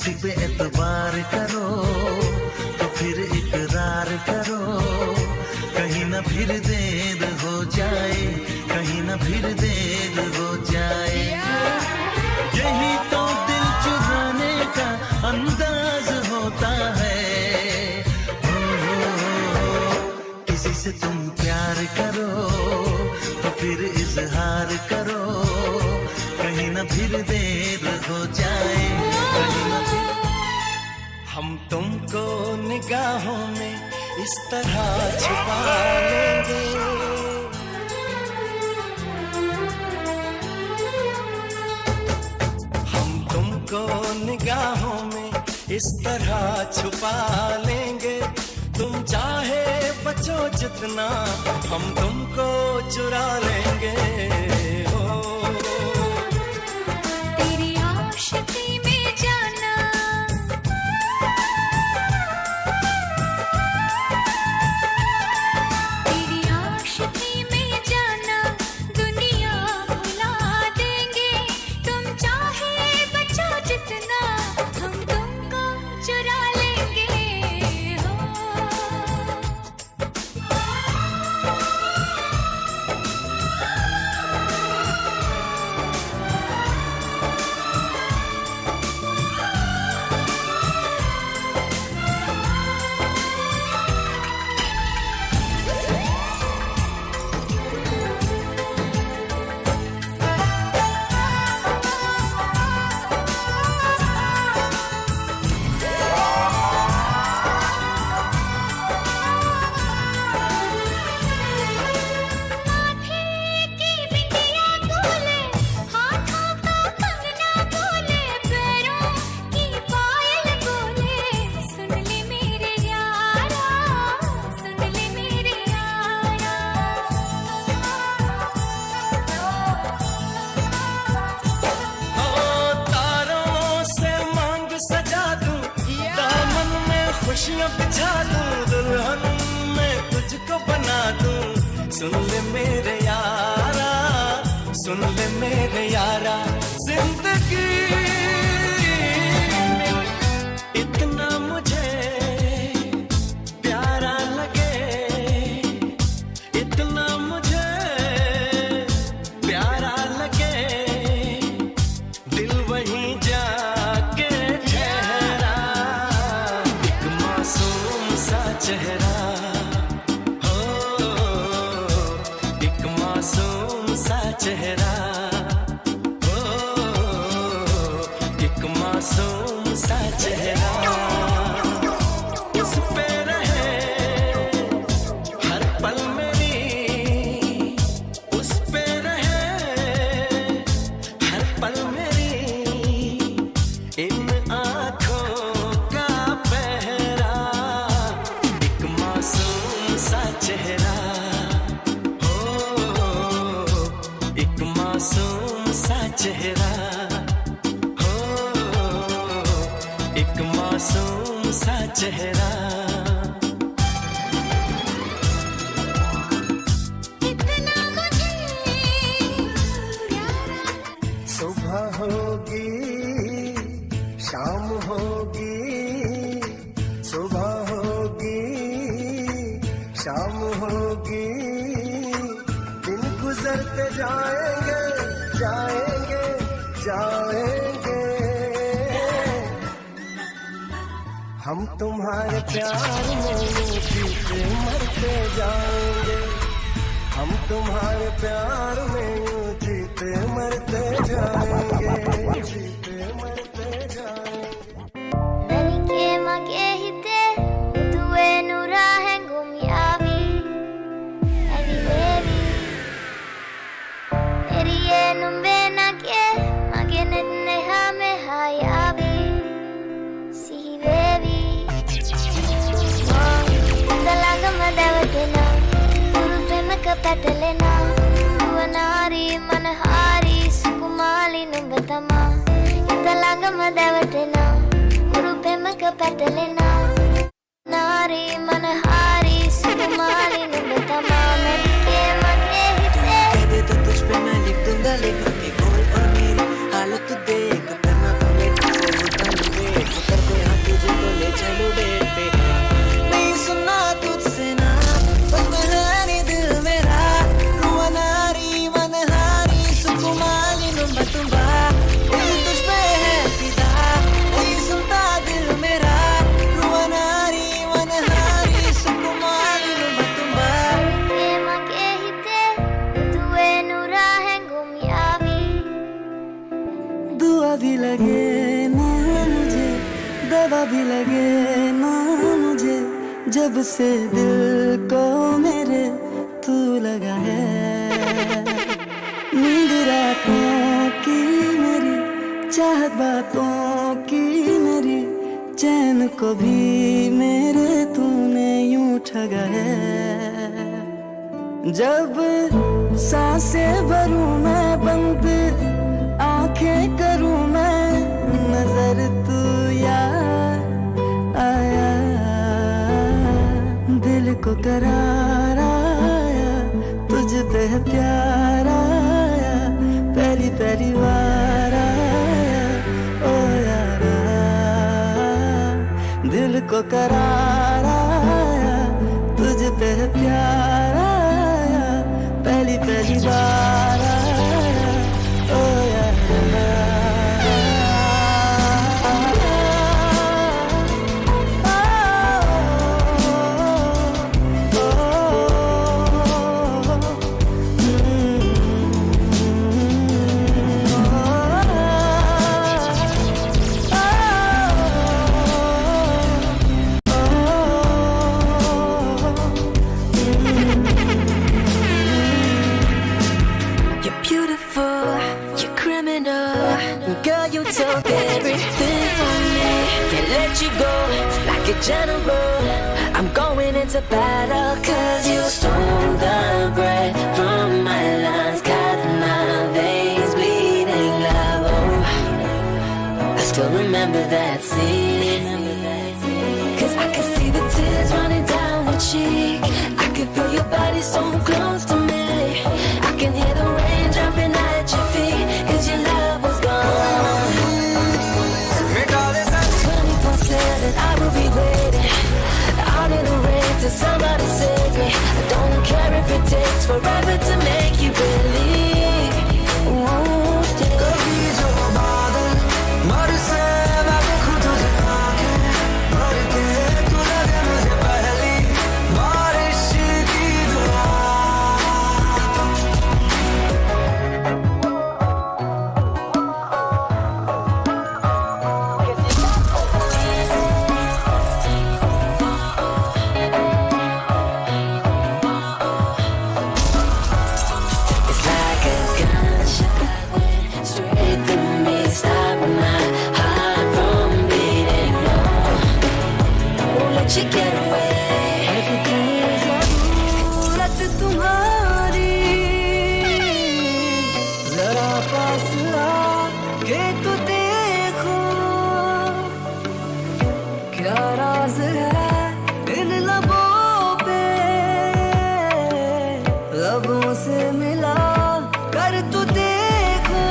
किसी पे एतबार करो तो फिर इकरार करो, कहीं ना फिर देर हो जाए, कहीं ना फिर देर हो जाए। यही तो दिल चुराने का अंदाज होता है। किसी से तुम प्यार करो तो फिर इजहार करो, कहीं ना फिर देर हो जाए, कहीं ना फिर। हम तुमको निगाहों में इस तरह छुपा लेंगे, हम तुमको निगाहों में इस तरह छुपा लेंगे। तुम चाहे बचो जितना, हम तुमको चुरा लेंगे। हो तेरी आशिकी में जाना, तेरी आशिकी में जाना, दुनिया भुला देंगे। तुम चाहे बचो जितना, हम तुमको चुरा लेंगे। खुशियाँ बिछा दूं, दुल्हन मैं तुझको बना दूं। सुन ले मेरे यारा, सुन ले मेरे यारा, जिंदगी इतना मुझे प्यारा लगे, इतना मुझे प्यारा लगे, दिल वहीं जाके ठहरा। एक मासूम सा चेहरा, हो एक मासूम सा चेहरा, हो एक मासूम सा चेहरा। उस पे रहे हर पल मेरी, उस पे रहे हर पल मेरी, इन आँखों का पहरा। एक मासूम सा चेहरा, हो एक मासूम सा चेहरा, हो एक मासूम सा चेहरा। इतना मुझे सुबह होगी शाम होगी, सुबह होगी शाम होगी, दिन गुजरते जाएंगे जाएंगे जाएंगे। हम तुम्हारे प्यार में जीते मरते जाएंगे, हम तुम्हारे प्यार में यूं जीते मरते जाएंगे, जीते मरते जाएंगे। ನನಗೆ ಮಗೆಹಿತೆ ಮುದುವೆನು ರಾಹೆಂಗುಂ ಯಾವಿ ಅವಿವೇವಿ ಎರಿಯೇನು ಬೆನಗೆ ಮಗೆನೆನ್ನೆ ಹಮೆ ಹಾಯಾವಿ ಸಿಹಿವೇವಿ ದಲಗ ಮದವತೆನ ಗುರು ಪ್ರೇಮಕ ಪಟಲೆನ ಯುವನಾರಿ ಮನಹಾರಿ ಸುಕುಮಾಲಿ ನುಂಗತಮ ದಲಗ ಮದವತೆನ ಗುರು ಪ್ರೇಮಕ ಪಟಲೆನ ನಾರಿ ಮನಹಾರಿ ಸುಕುಮಾಲಿ ನುಂಗತಮ ನನಗೆ ಮಗೆಹಿತೆ दे तो तुझ पे मैं लिख दूंगा लेखन के बोल, और मेरी हालत देख करना तो मेरे से होता नहीं देख। लगे ना मुझे जब से दिल को मेरे तू लगा है। नींद रातों की मेरी, चाहत बातों की मेरी, चैन को भी मेरे तूने यूं ठगा है। जब सांसें भरूं मैं बंद, आंखें करूं मैं नजर, तू याद आया। दिल को करार आया, तुझ पे प्यार आया, पहली पहली बार आया ओ यारा। दिल को करार आया, तुझ पे प्यार आया, पहली पहली बार आया ओ यारा। Girl, you took everything from me. Can't let you go like a general. I'm going into battle cause you stole the breath from my lungs. Got my veins bleeding love. Oh, I still remember that scene. Cause I can see the tears running down your cheek. I can feel your body so close to me. I can hear the rain jumping at your feet. Cause your love was gone. I will be waiting out in the rain till somebody save me. I don't care if it takes forever to make you believe. कभी जो बादल बरसे मैं देखूं तुझे आंखें भर के, तू लगे मुझे पहली बारिश की दुआ। You get away. ज़रूरत तुम्हारी जरा पास आके तो देखो, क्या राज है इन लबों पे, लबों से मिला कर तो देखो।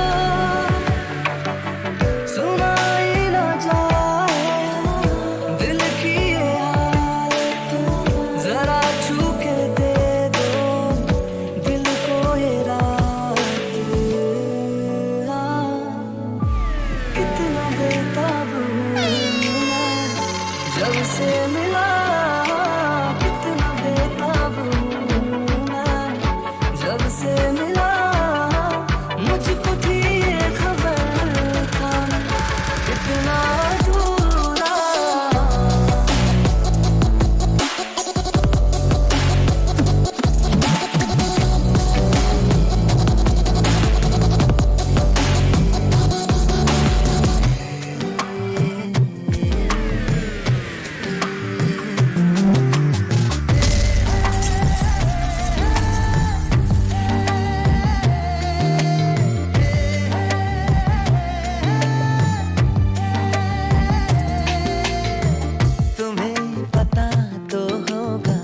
सुनाई ना जाए दिल की ये हालत, जरा छू के दे दो दिल को ये रात। कितना बेताब हूँ मैं जब से मिला, कितना बेताब हूँ मैं जब से मिला। मुझको थी ये खबर था कितना अधूरा। तुम्हें पता तो होगा,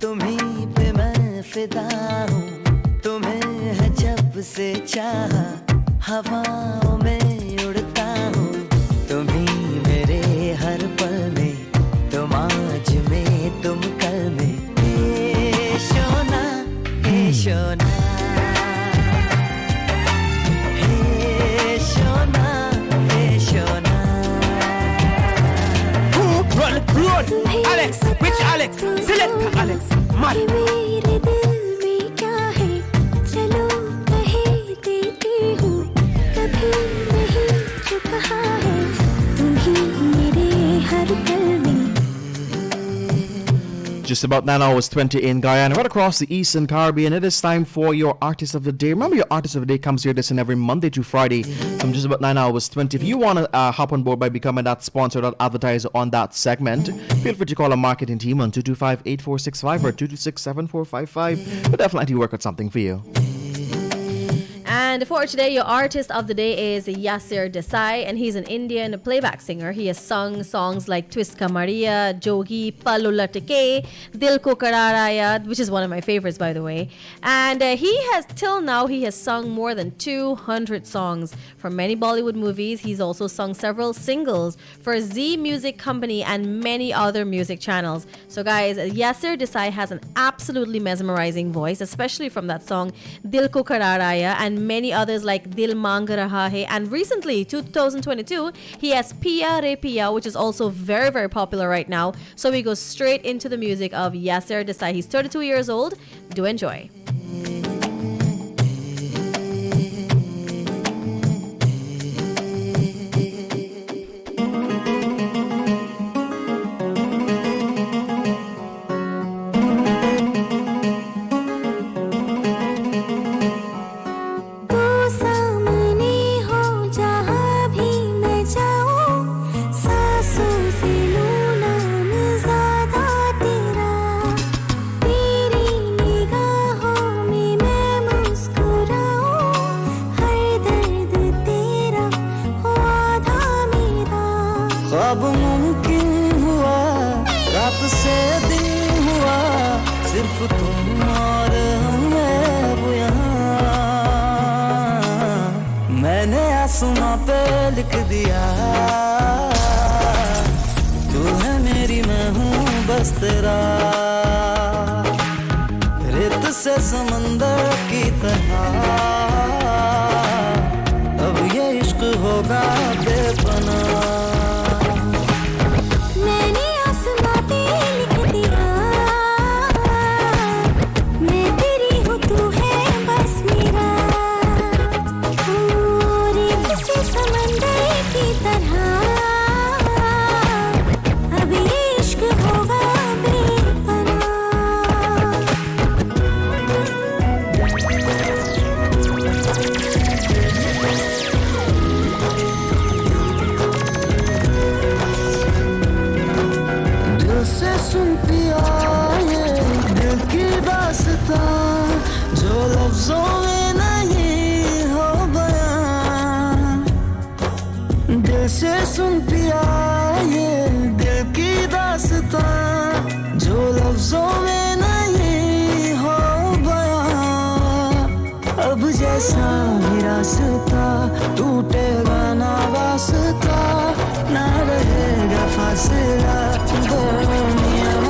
तुम्हीं पे मैं फिदा हूँ। तुम्हें है जब से चाहा, हवाओं में उड़ता हूँ। तुम्हीं मेरे हर पल में, तुम आज में तुम कल में। हे शोना, हे शोना, हे शोना, हे Shona. Run! Alex! Which Alex? Select Alex! Man! ये मेरे दिल में क्या है, चलो कहे देती हूँ। कभी नहीं जो कहा है, तुम ही मेरे हर Just about 9 hours 20 in Guyana, right across the Eastern Caribbean. It is time for your Artist of the Day. Remember, your Artist of the Day comes here this and every Monday to Friday from just about 9 hours 20. If you want to hop on board by becoming that sponsor, that advertiser on that segment, feel free to call our marketing team on 225-8465 or 226-7455. We'll definitely work out something for you. And for today, your artist of the day is Yasir Desai, and he's an Indian playback singer. He has sung songs like Twist Ka Maria, Jogi, Palu Latke, Dil Ko Kararaya, which is one of my favorites, by the way. And till now, he has sung more than 200 songs from many Bollywood movies. He's also sung several singles for Z Music Company and many other music channels. So guys, Yasir Desai has an absolutely mesmerizing voice, especially from that song Dil Ko Kararaya and many others like Dil Mang Raha Hai. And recently, 2022, he has Piya Re Piya, which is also very, very popular right now. So we go straight into the music of Yasir Desai. He's 32 years old. Do enjoy. लिख दिया तू है मेरी मैं हूँ बस तेरा रेत से समंदर की तरह अब ये इश्क होगा बेपना मैंने आसमां पे लिख दिया मैं तेरी हूँ तू है बस मेरा समंदर की तरह अब ये इश्क होगा बेपना दिल से सुन पिया ये दिल की दास्तां जो लफ्जों में नहीं हो दिल से सुन पिया ये दिल की दास्तां जो लफ्जों में नहीं हो बयां अब जैसा ही रास्ता टूटेगा ना वास्ता ना रहेगा फासला दरमियां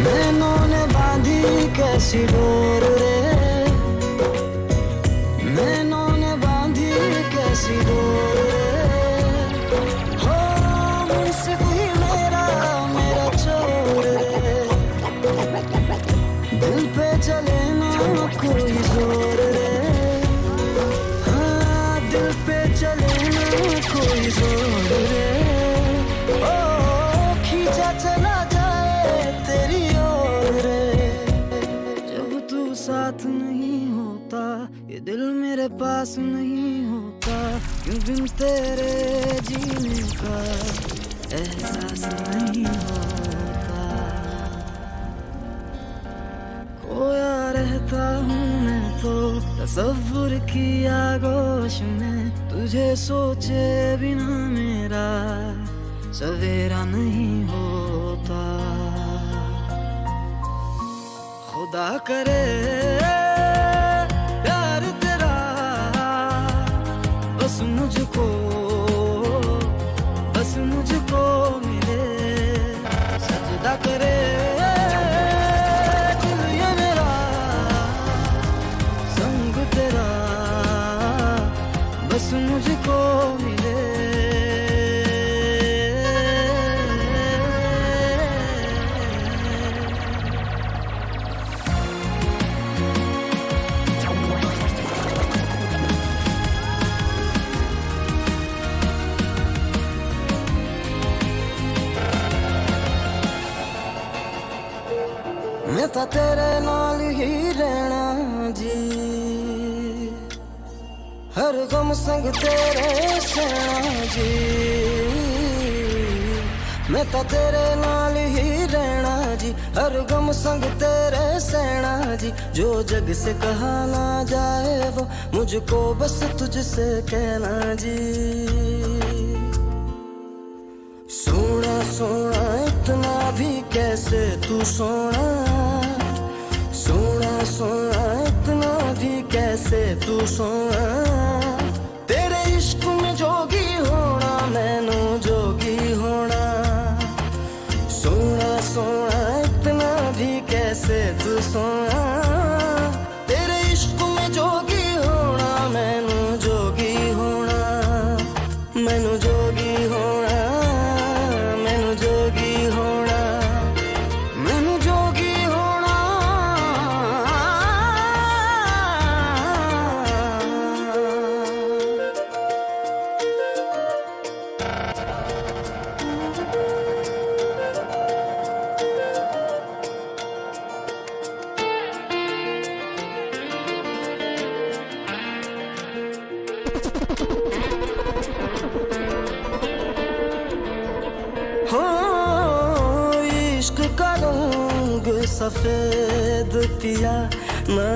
मैनों ने बांधी कैसी डोर रे मैनों ने बांधी कैसी डोर हो मुझसे कोई मेरा चोर रे दिल पे चले ना कोई जोर रे हाँ दिल पे चले ना कोई जोर रे ओ खींचा चला जाए तेरी ओर रे जब तू साथ नहीं होता ये दिल मेरे पास नहीं होता क्यों बिन तेरे जीने का एहसास नहीं होता खोया रहता हूँ मैं तो तसव्वुर की आगोश में तुझे सोचे बिना मेरा सवेरा नहीं होता खुदा करे प्यार तेरा बस मुझको मिले सजदा करे दिल ये मेरा संग तेरा बस मुझको मिले था तेरे नाल ही रहना जी हर गम संग तेरे सहना जी मैं तो तेरे नाल ही रहना जी हर गम संग तेरे सहना जी जो जग से कहा ना जाए वो मुझको बस तुझसे कहना जी सोना सोना इतना भी कैसे तू सोना सोना सोना इतना भी कैसे तू सोना तेरे इश्क में जोगी होना मैनू जोगी होना सोना सोना इतना भी कैसे तू सोना तेरे इश्क में जोगी होना मैनू जोगी होना मैनू जोगी होना मैनू जोगी होना मैनू जोगी होना हो इश्क का रंग सफेद पिया ना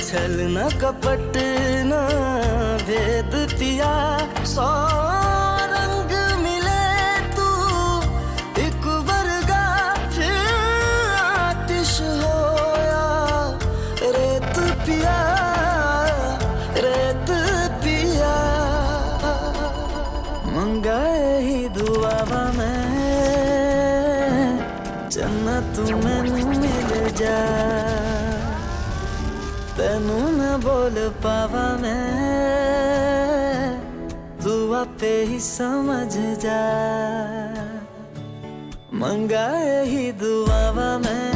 छल न कपट न भेद पिया सौ रंग मिले तू एक वर्गा फिर आतिश होया रेत पिया रेत पिया मंगाए ही दुआवा मैं जन्नत मैनू मिल जा तेनू न बोल पावा मैं तू आपे ही समझ जा मंगाए ही दुआवा मैं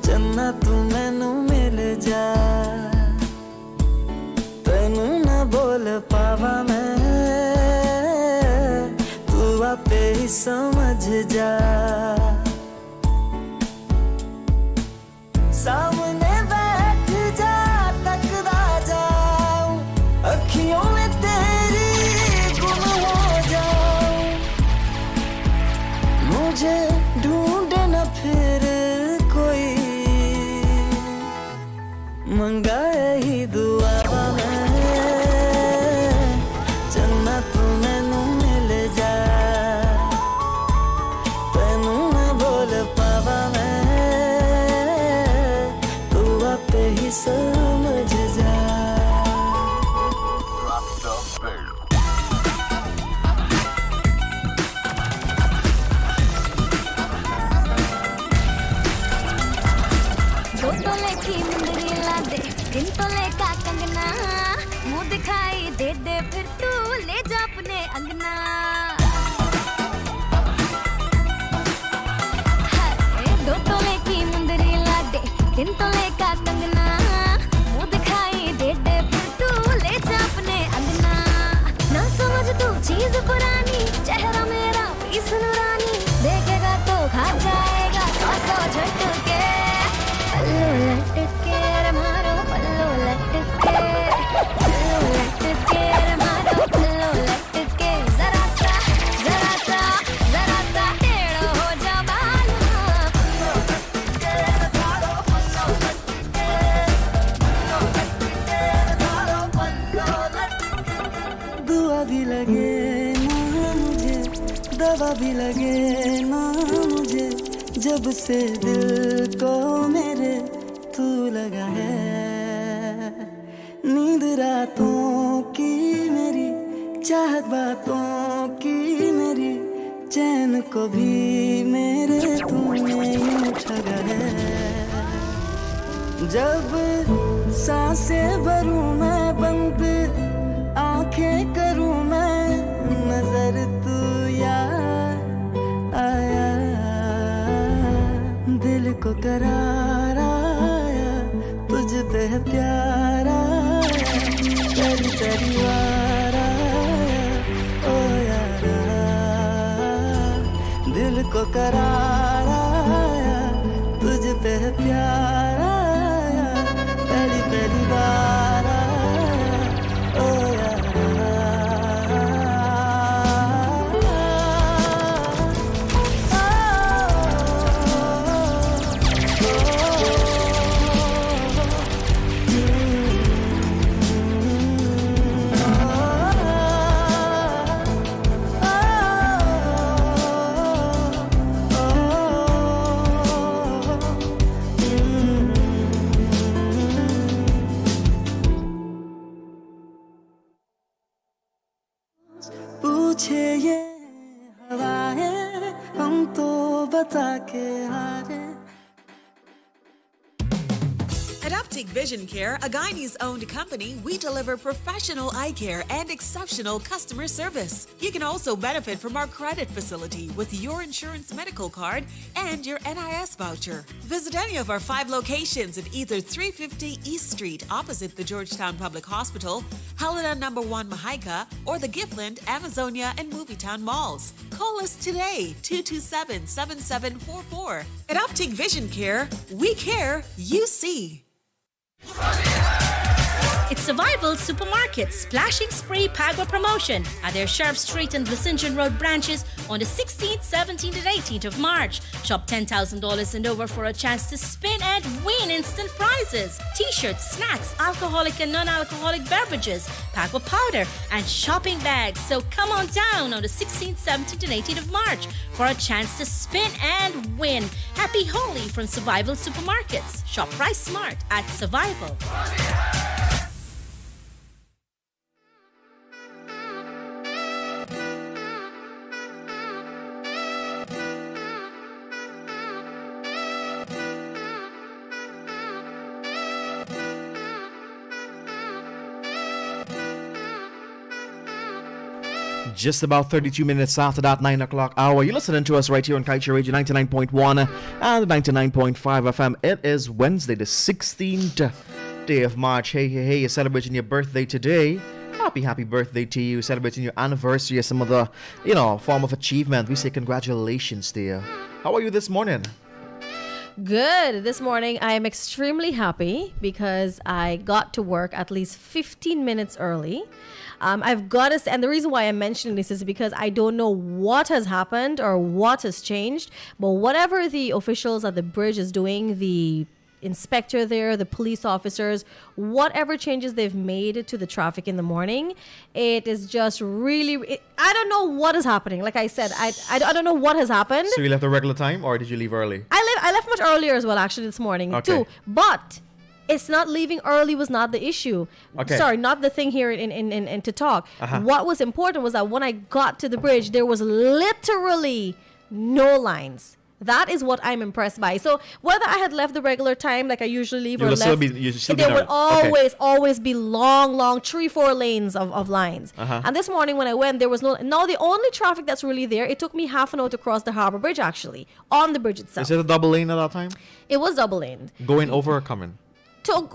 जन्नत मैनू मिल जा तेनू न बोल पावा मैं तू आपे ही समझ जा सामने बैठ जा तकदा जाऊं अखियों में तेरी गुम हो जाऊं मुझे ढूंढे न फिर कोई मंगाए ही दुआ मैं जन्नत मैनू मिल जा तेनू न बोल पावा मैं तू आपे ही समझ जा दो तोले की मुंदरी ला दे तीन तोले का कंगना मुंह दिखाई दे दे फिर तू ले जा अपने अंगना हाय दो तोले की मुंदरी ला दे तीन तोले का कंगना मुंह दिखाई दे दे फिर तू ले जा अपने अंगना ना समझ तू चीज पुरानी चेहरा मेरा पीस नूरानी देखेगा तो खा जाएगा सौ झटके पल्लू लटके रे मारो पल्लू लटके रे मारो पल्लू लटके जरा सा टेढ़ो हो जा बालू पल्लू लटके रे मारो पल्लू लटके दुआ भी लगे ना मुझे दवा भी लगे ना मुझे जब से दिल को मेरे तू लगा है नींद रातों की मेरी चाहत बातों की मेरी चैन को भी मेरे तूने यूं ठगा है जब सांसें भरूं मैं बंद आंखें करूं मैं नजर तू यार आया दिल को करार आया तुझ पे प्यार आया तेरी तेरी वार आया ओ यारा दिल को करार आया प्यार आया पहली पहली बार आया ओ पूछे ये हवाएं हम तो बता के हारे At Optic Vision Care, a Guyanese-owned company, we deliver professional eye care and exceptional customer service. You can also benefit from our credit facility with your insurance medical card and your NIS voucher. Visit any of our 5 locations at either 350 East Street opposite the Georgetown Public Hospital, Helena No. 1 Mahaika, or the Giftland, Amazonia, and Movietown malls. Call us today, 227-7744. At Optic Vision Care, we care, you see. It's Survival Supermarket's Splashing Spray Pagwa promotion at their Sheriff Street and Vicinjon Road branches on the 16th, 17th, and 18th of March. Shop $10,000 and over for a chance to spin and win instant prizes. T-shirts, snacks, alcoholic and non-alcoholic beverages, Pagwa powder, and shopping bags. So come on down on the 16th, 17th, and 18th of March for a chance to spin and win. Happy Holi from Survival Supermarkets. Shop price smart at Survival. Just about 32 minutes after that 9 o'clock hour, you're listening to us right here on Kaieteur Radio 99.1 and 99.5 FM. It is Wednesday, the 16th day of March. Hey, you're celebrating your birthday today. Happy birthday to you. Celebrating your anniversary or some other, form of achievement. We say congratulations to you. How are you this morning? Good. This morning, I am extremely happy because I got to work at least 15 minutes early. I've got to say, and the reason why I'm mentioning this is because I don't know what has happened or what has changed, but whatever the officials at the bridge is doing, the inspector there, the police officers, whatever changes they've made to the traffic in the morning, it is just really, I don't know what is happening. Like I said, I don't know what has happened. So you left the regular time or did you leave early? I left much earlier as well, actually, this morning too. But it's not leaving early was not the issue. Okay. Sorry, not the thing here in to talk. What was important was that when I got to the bridge, there was literally no lines. That is what I'm impressed by. So whether I had left the regular time like I usually leave, or left, there would always be long 3-4 lanes of lines. And this morning when I went, there was no. Now the only traffic that's really there, it took me half an hour to cross the Harbour Bridge, actually, on the bridge itself. Is it a double lane at that time? It was double lane. Going over or coming?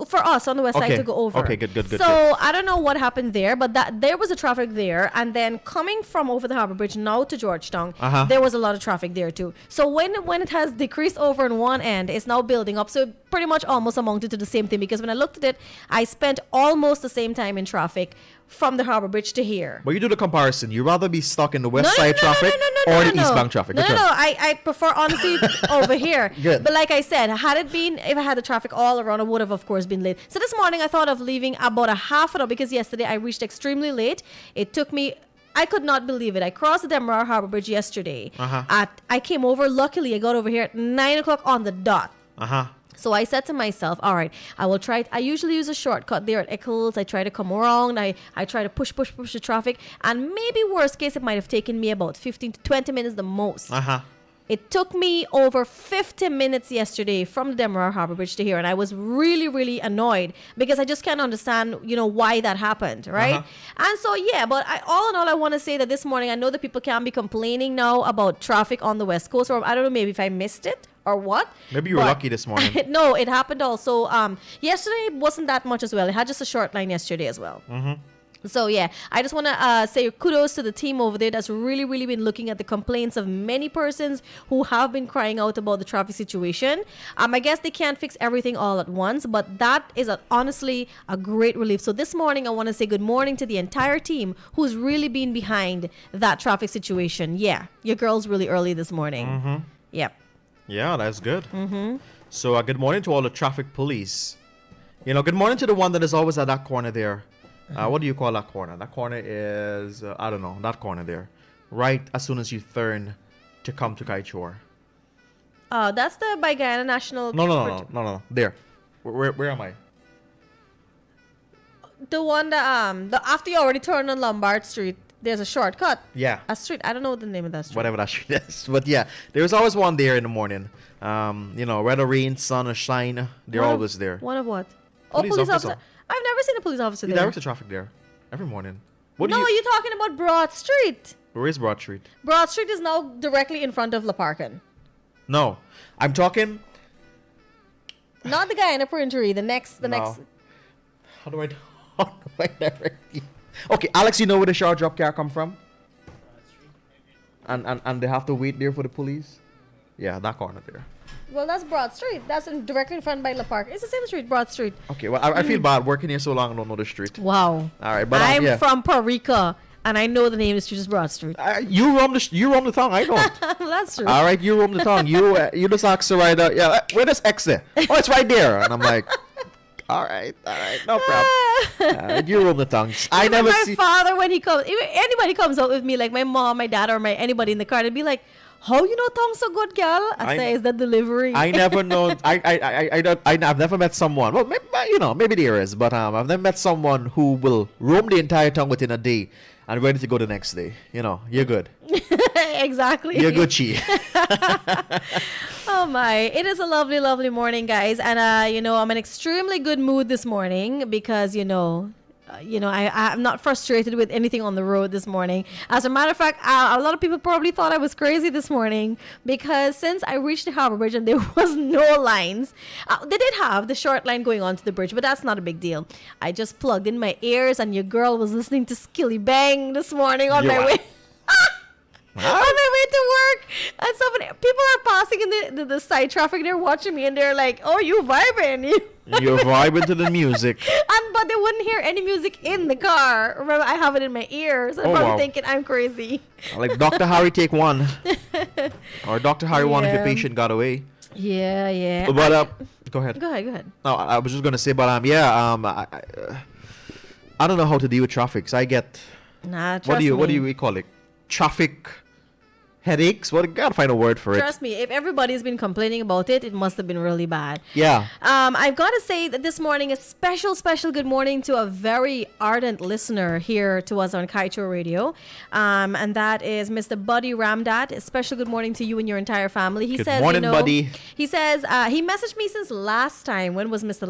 For us on the west side to go over. Okay, good. So I don't know what happened there, but that there was a traffic there, and then coming from over the Harbour Bridge now to Georgetown, there was a lot of traffic there too. So when it has decreased over on one end, it's now building up. So it pretty much almost amounted to the same thing, because when I looked at it, I spent almost the same time in traffic from the Harbour Bridge to here. But you do the comparison. You rather be stuck in the west side traffic or the eastbound traffic? No. I prefer honestly over here. Good. But like I said, if I had the traffic all around, I would have, of course, been late. So this morning I thought of leaving about a half an hour, because yesterday I reached extremely late. It took me, I could not believe it. I crossed the Demerara Harbour Bridge yesterday. I came over, luckily I got over here at 9 o'clock on the dot. So I said to myself, all right, I will try. I usually use a shortcut there at Eccles. I try to come around. I try to push the traffic. And maybe worst case, it might have taken me about 15 to 20 minutes the most. It took me over 50 minutes yesterday from the Demerara Harbour Bridge to here. And I was really, really annoyed because I just can't understand, why that happened, right? And so, but all in all, I want to say that this morning, I know that people can be complaining now about traffic on the West Coast, or I don't know, maybe if I missed it or what. Maybe you were lucky this morning. No, it happened also. Yesterday wasn't that much as well. It had just a short line yesterday as well. So yeah, I just want to say kudos to the team over there that's really been looking at the complaints of many persons who have been crying out about the traffic situation. I guess they can't fix everything all at once, but that is honestly a great relief. So this morning, I want to say good morning to the entire team who's really been behind that traffic situation. Yeah, your girl's really early this morning. Yep. Yeah, that's good. So good morning to all the traffic police. Good morning to the one that is always at that corner there. What do you call that corner? That corner is, I don't know, that corner there. Right as soon as you turn to come to Kaieteur. That's the by Guyana National... No. There. Where am I? The one that, after you already turn on Lombard Street, there's a shortcut. Yeah. A street. I don't know the name of that street. Whatever that street is. But yeah, there's always one there in the morning. Whether rain, sun, or shine, they're always there. One of what? Police officer. I've never seen a police officer He there. directs the traffic there every morning. You're talking about Broad Street. Where is Broad Street? Broad Street is now directly in front of La Parkin. No, I'm talking. Not the guy in a printery. The next. How do I direct you? Okay, Alex, you know where the shower drop car come from? And they have to wait there for the police? Yeah, that corner there. Well, that's Broad Street. That's directly in front by La Park. It's the same street, Broad Street. Okay, well, I feel bad working here so long I don't know the street. Wow. All right, but I'm from Puerto Rico, and I know the name of the street is Broad Street. You roam the tongue, I don't. That's true. All right, you roam the tongue. You just ask Surida, yeah, where does X there? Oh, it's right there. And I'm like, all right, no problem. You roam the tongue. I never see. My father, when he comes, if anybody comes out with me, like my mom, my dad, or anybody in the car, they'd be like, "How you know tongue so good, girl?" I say, "Is that delivery?" I never know. I've never met someone. Well, maybe there is, but I've never met someone who will roam the entire tongue within a day and ready to go the next day. You're good. Exactly. You're good, Chi. Oh my! It is a lovely, lovely morning, guys, and I'm in extremely good mood this morning because I'm not frustrated with anything on the road this morning. As a matter of fact, a lot of people probably thought I was crazy this morning because since I reached the Harbor Bridge and there was no lines, they did have the short line going onto the bridge, but that's not a big deal. I just plugged in my ears and your girl was listening to Skilly Bang this morning on my way. On my way to work, and so many people are passing in the side traffic. They're watching me, and they're like, "Oh, you vibing? You're vibing to the music." But they wouldn't hear any music in the car. Remember, I have it in my ears. I'm probably thinking I'm crazy. Like Dr. Harry, take one, or Dr. Harry one if your patient got away. Yeah. But go ahead. Go ahead. No, I was just gonna say, but I don't know how to deal with traffic. So I get what do you call it? Traffic headaches. Well, gotta find a word for it. Trust me, if everybody's been complaining about it, it must have been really bad. Yeah. I've got to say that this morning, a special good morning to a very ardent listener here to us on Kaieteur Radio. And that is Mr. Buddy Ramdat. A special good morning to you and your entire family. He says, morning, Buddy. He says, he messaged me since last time. When was Mr.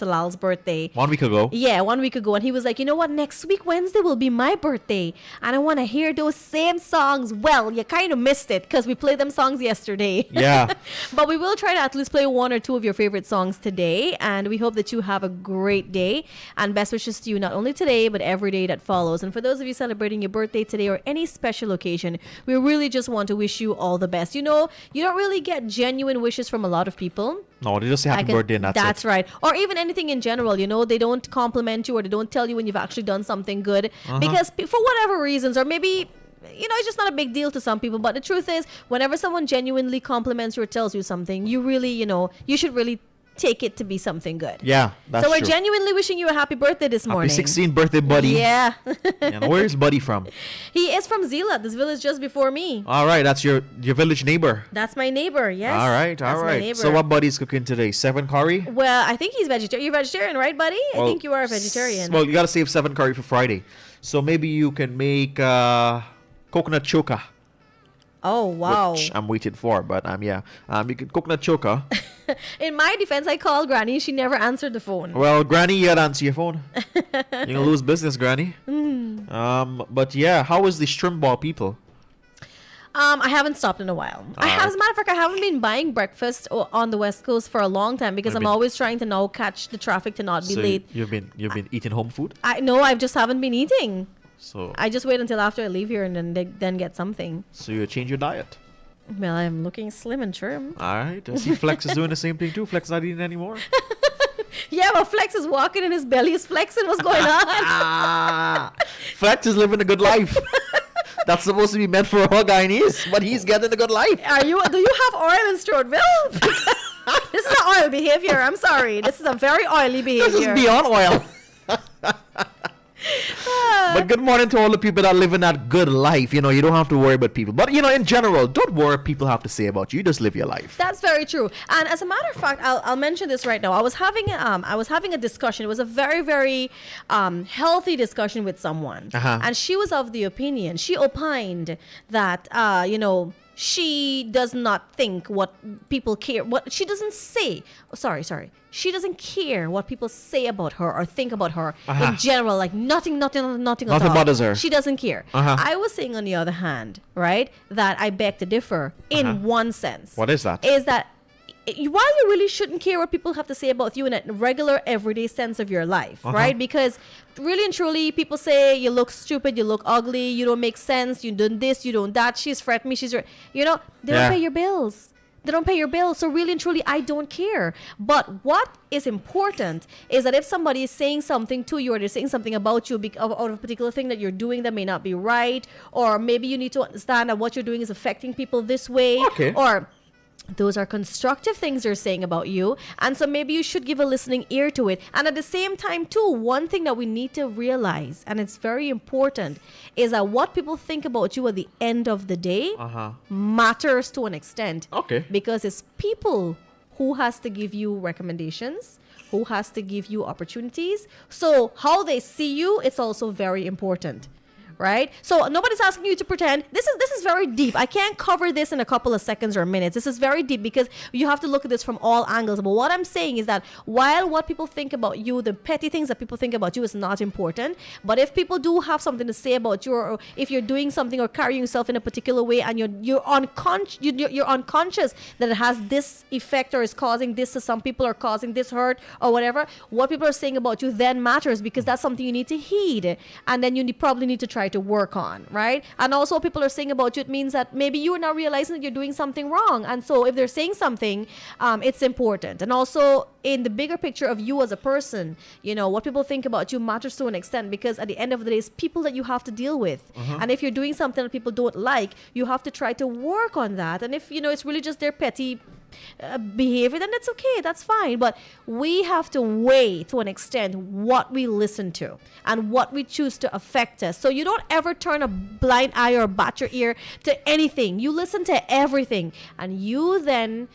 Lal's birthday? 1 week ago. Yeah, 1 week ago. And he was like, you know what? Next week, Wednesday, will be my birthday. And I want to hear those same songs. Well, you kind of missed it because we played them songs yesterday. Yeah. But we will try to at least play one or two of your favorite songs today. And we hope that you have a great day. And best wishes to you not only today, but every day that follows. And for those of you celebrating your birthday today or any special occasion, we really just want to wish you all the best. You don't really get genuine wishes from a lot of people. No, they just say happy birthday and that's right. Or even anything in general, they don't compliment you or they don't tell you when you've actually done something good. Because for whatever reasons, or maybe it's just not a big deal to some people. But the truth is, whenever someone genuinely compliments you or tells you something, you really, you should really take it to be something good. Yeah, that's So we're true. genuinely wishing you a happy birthday this morning. Happy 16th birthday, Buddy. Yeah. And where's Buddy from? He is from Zila, this village just before me. All right, that's your village neighbor. That's my neighbor, yes. All right. That's my neighbor. So what Buddy's cooking today? 7 curry? Well, I think he's vegetarian. You're vegetarian, right, buddy? I think you are a vegetarian. Well, you got to save 7 curry for Friday. So maybe you can make coconut choka. Oh, wow. Which I'm waiting for, but you can coconut choka. In my defense, I called Granny. She never answered the phone. Well, Granny, you gotta answer your phone. You're gonna lose business, Granny. But yeah, how was the shrimp ball people? I haven't stopped in a while. As a matter of fact, I haven't been buying breakfast on the West Coast for a long time because I'm always trying to now catch the traffic to not be late. You've been eating home food? I just haven't been eating. So I just wait until after I leave here and then get something. So you change your diet. Well, I'm looking slim and trim. All right. I see Flex is doing the same thing too. Flex not eating anymore. Yeah, but Flex is walking and his belly is flexing. What's going on? Flex is living a good life. That's supposed to be meant for all Guyanese, but he's getting a good life. Do you have oil in Stroudville? This is not oil behavior. I'm sorry. This is a very oily behavior. This is beyond oil. But good morning to all the people that are living that good life. You don't have to worry about people. But, in general, don't worry what people have to say about you. You just live your life. That's very true. And as a matter of fact, I'll mention this right now. I was having a discussion. It was a very, very healthy discussion with someone. And she was of the opinion. She opined that, she does not think what people care. What she doesn't say. Sorry. She doesn't care what people say about her or think about her in general. Like nothing at all. Nothing bothers her. She doesn't care. I was saying, on the other hand, right, that I beg to differ in one sense. What is that? Is that while you really shouldn't care what people have to say about you in a regular, everyday sense of your life, right? Because really and truly, people say you look stupid, you look ugly, you don't make sense, you don't this, you don't that, she's fret me, they don't pay your bills. They don't pay your bills. So really and truly, I don't care. But what is important is that if somebody is saying something to you or they're saying something about you out of a particular thing that you're doing that may not be right, or maybe you need to understand that what you're doing is affecting people this way, or those are constructive things they're saying about you, and so maybe you should give a listening ear to it. And at the same time too, one thing that we need to realize, and it's very important, is that what people think about you at the end of the day matters to an extent. Because it's people who has to give you recommendations, who has to give you opportunities. So how they see you, it's also very important. Right? So nobody's asking you to pretend. This is very deep. I can't cover this in a couple of seconds or minutes. This is very deep because you have to look at this from all angles. But what I'm saying is that while what people think about you, the petty things that people think about you is not important, but if people do have something to say about you, or if you're doing something or carrying yourself in a particular way and you're unconscious that it has this effect or is causing this to some people or causing this hurt or whatever, what people are saying about you then matters, because that's something you need to heed, and then you probably need to try to work on, right? And also what people are saying about you, it means that maybe you are not realizing that you're doing something wrong. And so if they're saying something, it's important. And also in the bigger picture of you as a person, what people think about you matters to an extent, because at the end of the day, it's people that you have to deal with. And if you're doing something that people don't like, you have to try to work on that. And if, it's really just their petty behavior, then that's okay, that's fine. But we have to weigh to an extent what we listen to and what we choose to affect us. So you don't ever turn a blind eye or bat your ear to anything. You listen to everything, and you then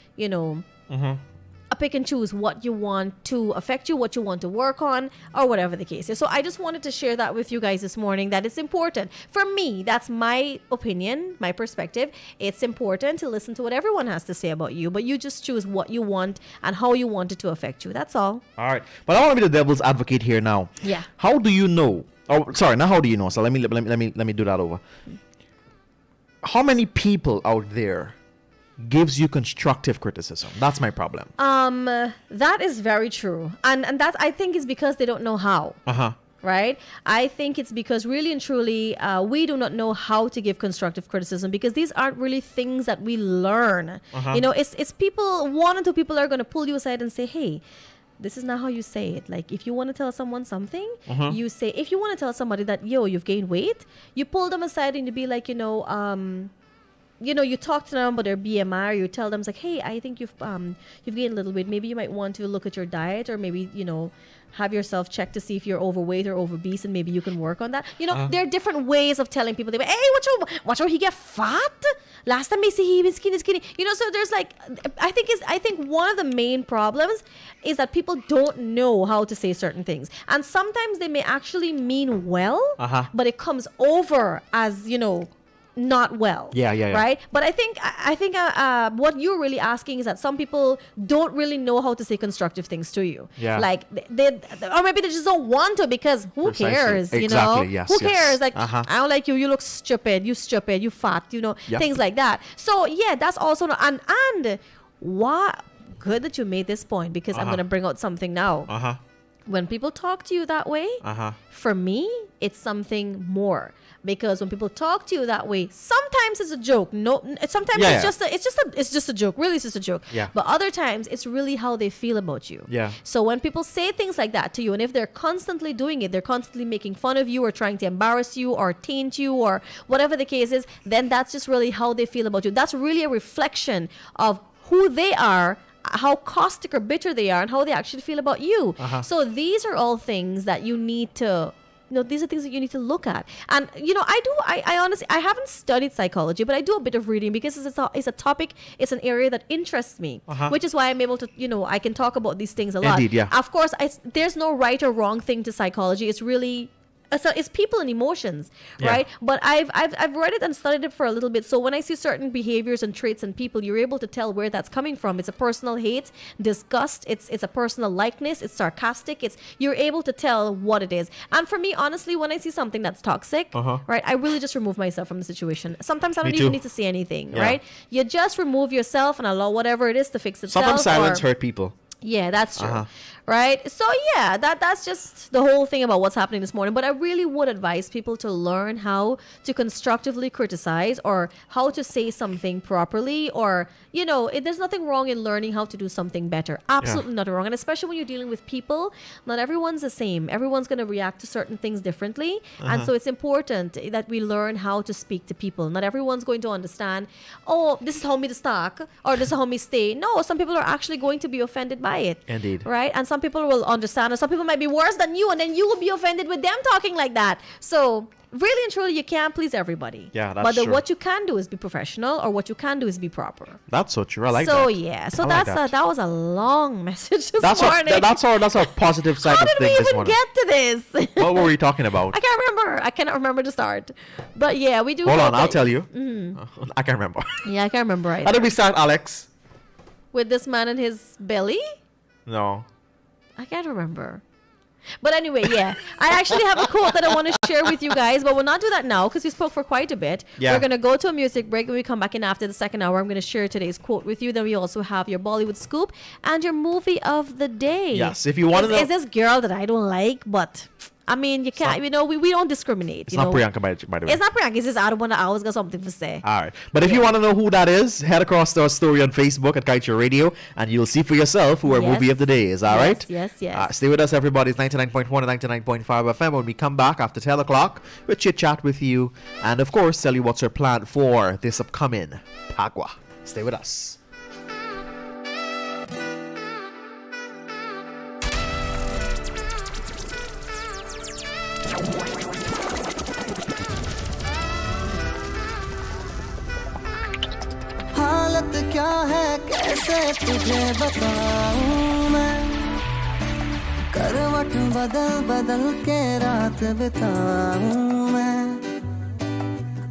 pick and choose what you want to affect you, what you want to work on, or whatever the case is. So I just wanted to share that with you guys this morning, that it's important. For me, that's my opinion, my perspective. It's important to listen to what everyone has to say about you, but you just choose what you want and how you want it to affect you. That's all. All right. But I want to be the devil's advocate here now. Yeah. How do you know? Oh, sorry, not how do you know? So let me do that over. How many people out there gives you constructive criticism? That's my problem. That is very true. And that, I think, is because they don't know how. Right? I think it's because really and truly we do not know how to give constructive criticism, because these aren't really things that we learn. It's people, one or two people are going to pull you aside and say, hey, this is not how you say it. Like, if you want to tell someone something, you say, if you want to tell somebody that, you've gained weight, you pull them aside and you be like, you talk to them about their BMI, or you tell them, it's like, hey, I think you've gained a little weight. Maybe you might want to look at your diet, or maybe, have yourself check to see if you're overweight or obese, and maybe you can work on that. There are different ways of telling people. They hey, watch out, he get fat. Last time I see he was skinny. So there's like, I think one of the main problems is that people don't know how to say certain things, and sometimes they may actually mean well, but it comes over as not well. Yeah. Right? But I think what you're really asking is that some people don't really know how to say constructive things to you. Yeah. Like they or maybe they just don't want to, because who Precisely. cares? You Exactly. know? Yes, Who yes. cares? Like, Uh-huh. I don't like you. You look stupid. You fat. You know, Yep. things like that. So yeah, that's also and what good that you made this point, because I'm gonna bring out something now. When people talk to you that way, for me, it's something more. Because when people talk to you that way, sometimes it's a joke. Sometimes Yeah, it's just a joke. Really, it's just a joke. Yeah. But other times, it's really how they feel about you. Yeah. So when people say things like that to you, and if they're constantly doing it, they're constantly making fun of you or trying to embarrass you or taint you or whatever the case is, then that's just really how they feel about you. That's really a reflection of who they are, how caustic or bitter they are, and how they actually feel about you. So these are all things that you need to, these are things that you need to look at. And, I honestly, I haven't studied psychology, but I do a bit of reading, because it's a topic, it's an area that interests me, which is why I'm able to, I can talk about these things a lot. Indeed, yeah. Of course, there's no right or wrong thing to psychology. It's really... So it's people and emotions, right? But I've read it and studied it for a little bit. So when I see certain behaviors and traits in people, you're able to tell where that's coming from. It's a personal hate, disgust. It's a personal likeness. It's sarcastic. You're able to tell what it is. And for me, honestly, when I see something that's toxic, right, I really just remove myself from the situation. Sometimes I don't even need to say anything, right? You just remove yourself and allow whatever it is to fix itself. Sometimes silence hurt people. Yeah, that's true. Right? So yeah, that's just the whole thing about what's happening this morning. But I really would advise people to learn how to constructively criticize, or how to say something properly, or, there's nothing wrong in learning how to do something better. Absolutely nothing wrong. And especially when you're dealing with people, not everyone's the same. Everyone's going to react to certain things differently. And so it's important that we learn how to speak to people. Not everyone's going to understand, oh, this is how me to talk, or this is how me stay. No, some people are actually going to be offended by it. Indeed. Right? And some people will understand, and some people might be worse than you, and then you will be offended with them talking like that. So really and truly, you can't please everybody. Yeah, that's true. But what you can do is be professional, or what you can do is be proper. That's so true. I like that. So yeah, so that was a long message this morning. That's our positive side How of did we things this even morning. get to this? What were we talking about? I can't remember. I cannot remember the start. But yeah, we do. Hold on, I'll tell you. I can't remember. Yeah, I can't remember either. How did we start, Alex? With this man and his belly? No. I can't remember. But anyway, yeah. I actually have a quote that I want to share with you guys, but we'll not do that now because we spoke for quite a bit. Yeah. We're going to go to a music break. When we come back in after the second hour, I'm going to share today's quote with you. Then we also have your Bollywood scoop and your movie of the day. Yes, if you want to know. Is this girl that I don't like, but... I mean, you can't, we don't discriminate. It's not Priyanka, by the way. It's not Priyanka. It's just I always got something to say. All right. But if you want to know who that is, head across to our story on Facebook at Kaieteur Radio, and you'll see for yourself who our movie of the day is. All right? Yes. Stay with us, everybody. It's 99.1 and 99.5 FM. When we come back after 10 o'clock, we'll chit-chat with you and, of course, tell you what's our plan for this upcoming Pagwa. Stay with us. हालत क्या है कैसे तुझे बताऊं मैं करवट बदल बदल के रात बिताऊं मैं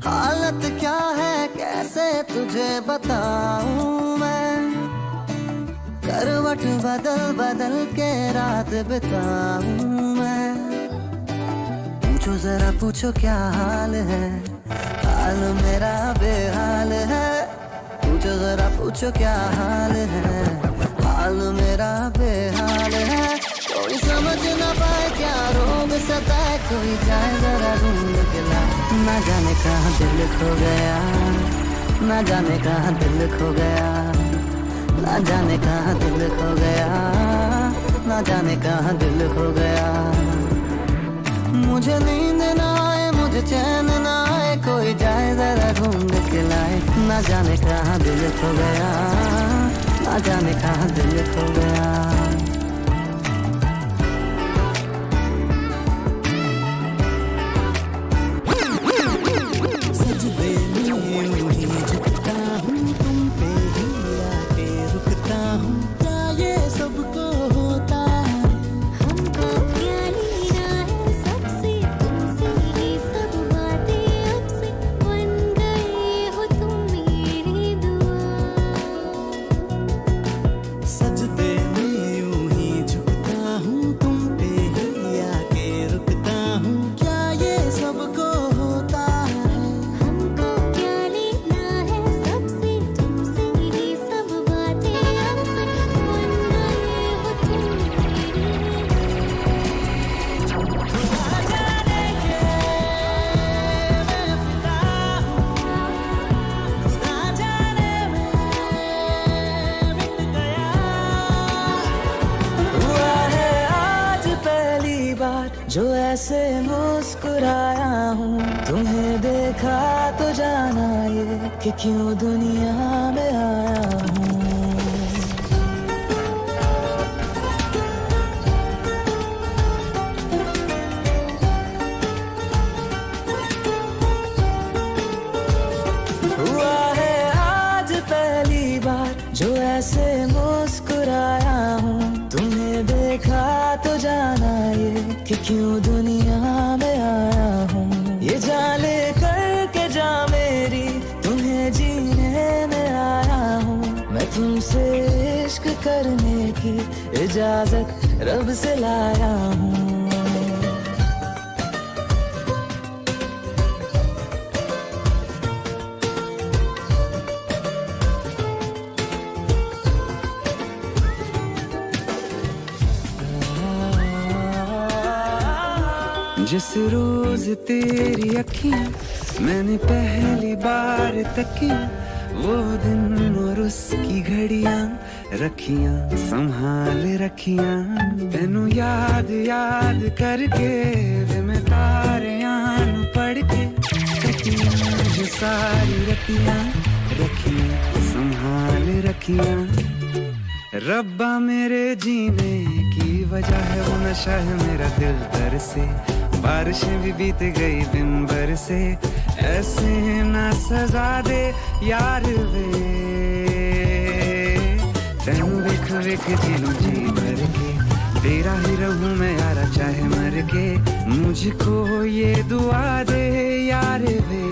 हालत क्या है कैसे तुझे बताऊं मैं करवट बदल बदल के रात बिताऊं मैं पूछो जरा पूछो क्या हाल है हाल मेरा बेहाल है पूछो जरा पूछो क्या हाल है हाल मेरा बेहाल है कोई समझ ना पाए क्या रोग सताए कोई जाए जरा ढूंढ के लाए ना जाने कहाँ दिल खो गया ना जाने कहाँ दिल खो गया ना जाने कहाँ दिल खो गया ना जाने कहाँ दिल खो गया मुझे नींद ना आए मुझे चैन ना आए कोई जाए जरा ढूंढ के लाए ना जाने कहाँ दिल खो गया ना जाने कहाँ दिल खो गया सजदे में यूं ही झुकता हूँ तुम पे ही आके रुकता हूँ क्या ये सबको होता है हमको क्या लेना है सबसे तुमसे ये सब बातें अब से बन गई ये कि क्यों दुनिया में आया हूँ। हुआ है आज पहली बार जो ऐसे मुस्कुराया हूँ। तुम्हें देखा तो जाना ये कि क्यों दुनिया में आया हूँ। ये जाले करके जा मेरी तुम्हें जीने में आया हूँ। मैं तुमसे इश्क करने की इजाजत रब से लाया हूँ। जिस रोज तेरी अखियां मैंने पहली बार तकियां, वो दिन और उसकी घड़ियां रखियां संभाल रखियां। तेनू याद याद करके वे मैं तारे आन पढ़ के तकियां जो सारी रतियां रखियां संभाल रखियां। रब्बा मेरे जीने की वजह है वो नशा है मेरा दिल दर से। बारिशें भी बीत गई दिन भर से, ऐसे ना सजा दे यार वे। तेनू वेख वेख जीलू जी भर के, तेरा ही रहूं मैं यारा चाहे मर के। मुझको ये दुआ दे यार वे।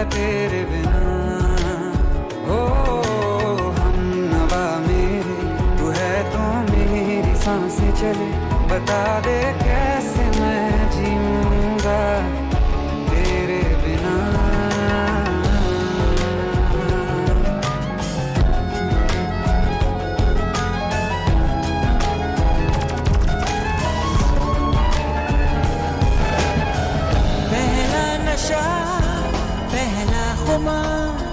तेरे बिना हो हम नवा मेरे, तू है तो मेरी सांसें चले। बता दे कैसे मैं जीऊंगा तेरे बिना। पहला नशा पहला खुमार,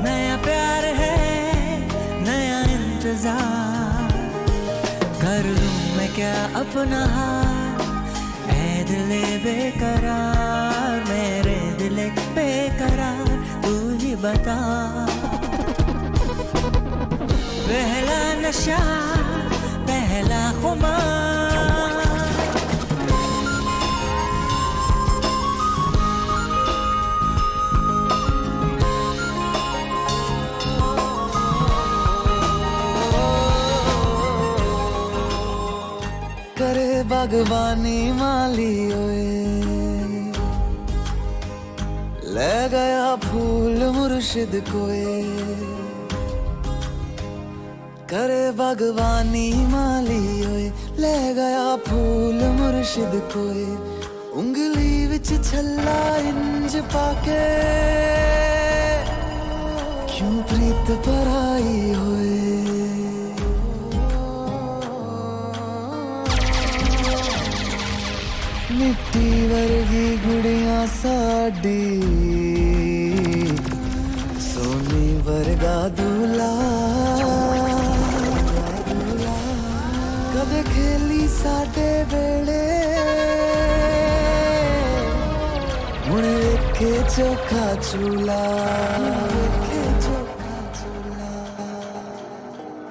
नया प्यार है नया इंतजार। कर लूं मैं क्या अपना हार, ऐ दिले बेकरार मेरे दिले बेकरार तू ही बता। पहला नशा पहला खुमार, करे बागवानी माली ओए, ले गया फूल मुर्शिद कोए। करे बागवानी माली ओए, ले गया फूल मुर्शिद कोए। उंगली विच छल्ला इंज पाके क्यों प्रीत पराई होए। मिट्टी वर्गी गुड़िया साडी, सोने वर्गा दूल्हा। कदे खेली साडे वेले हुण वेखे चोखा चूला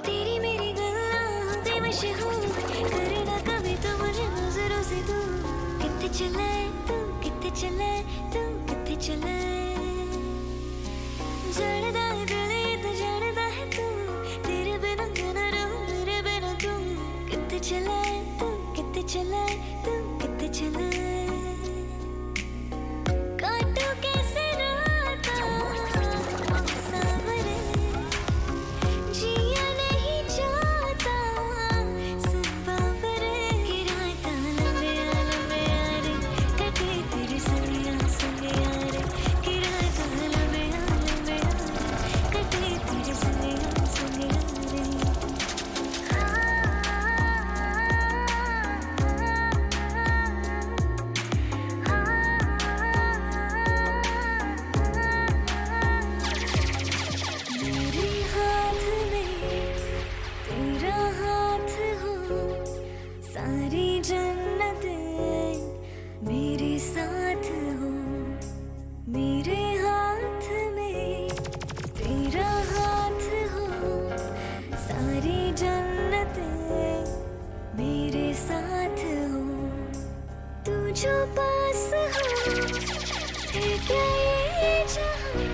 तेरी मेरी गल्लां ते मशहूर करेगा कभी तो मुझे नजरों से दूर कित्थे चले तू कित्थे चले तू कित्थे चले जानदा है दिल तो जानदा है तू तेरे बिना ना रहूं मेरे बिना तू कित्थे चले तू कित्थे चले तू कित्थे चले काटो कैसे राता सावरे जिया नहीं जाता सुबावरे की राता लंबे यारे कटे तेरे संगिया रे की राता लंबे यारे कटे तेरे संगिया रे मेरे हाथ में तेरा हाथ हो सारी जन्नतें मेरे साथ हो मेरे हाथ में तेरा हाथ हो सारी जन्नतें मेरे साथ हो तू जो पास हो फिर क्या ये जहां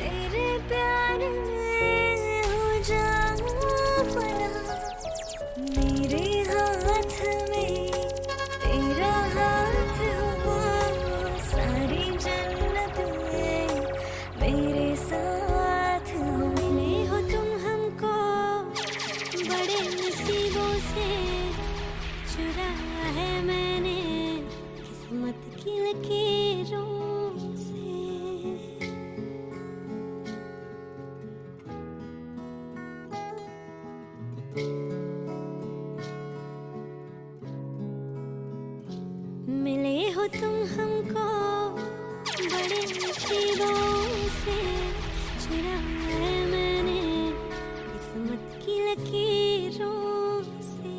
तेरे प्यार में हो जाऊं फना मेरे हाथ में तेरा हाथ हो सारी जन्नत में मेरे साथ हो मिले हो तुम हमको बड़े नसीबों से चुराया है मैंने किस्मत की लकीरों से मिले हो तुम हमको बड़े नसीबों से चुराया है मैंने किस्मत की लकीरों से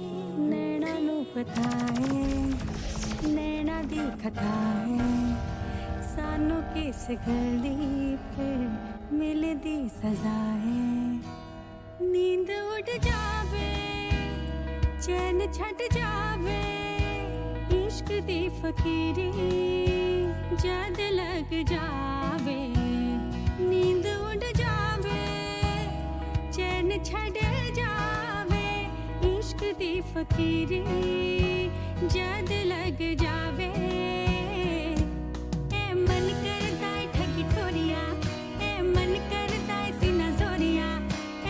नैना नु पता है नैना दिखता है सानू किस गली फिर मिलदी सजा है नींद उड़ जावे चैन छट जावे इश्क दी फकीरी जद लग जावे नींद उड़ जावे चैन छड़ जावे इश्क दी फकीरी जद लग जावे ए मन करदा है ठगी ठोरिया ए मन करदा है सीना जोरिया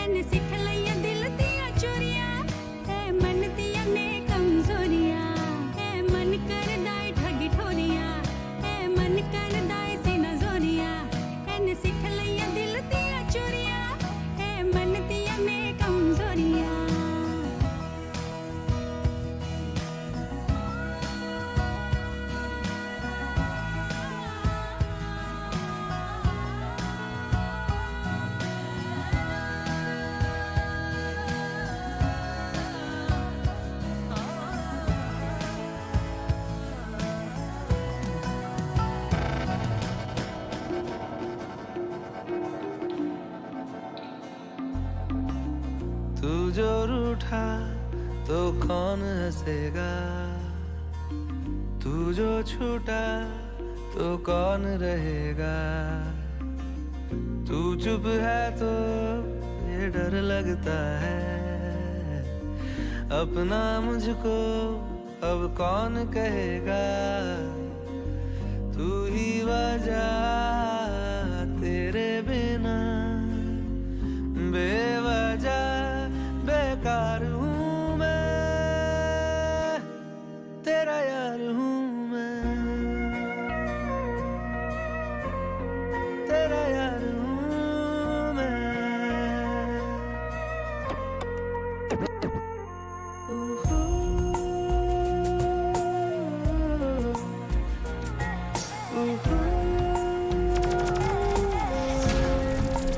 एन सिख लइया दिल दिया चोरिया ए मन दिया ने कमजोरिया मन करदा है ठगी ठोरिया ए मन करदा है सीना जोरिया एन सिख लइया दिल दिया चोरिया ए मन दिया ने कमजोरिया तू जो रूठा तो कौन हंसेगा तू जो छूटा तो कौन रहेगा तू चुप है तो ये डर लगता है अपना मुझको अब कौन कहेगा तू ही वजह तेरे बिना बेवजह बेकार हूँ मैं तेरा यार हूँ मैं तेरा यार हूँ मैं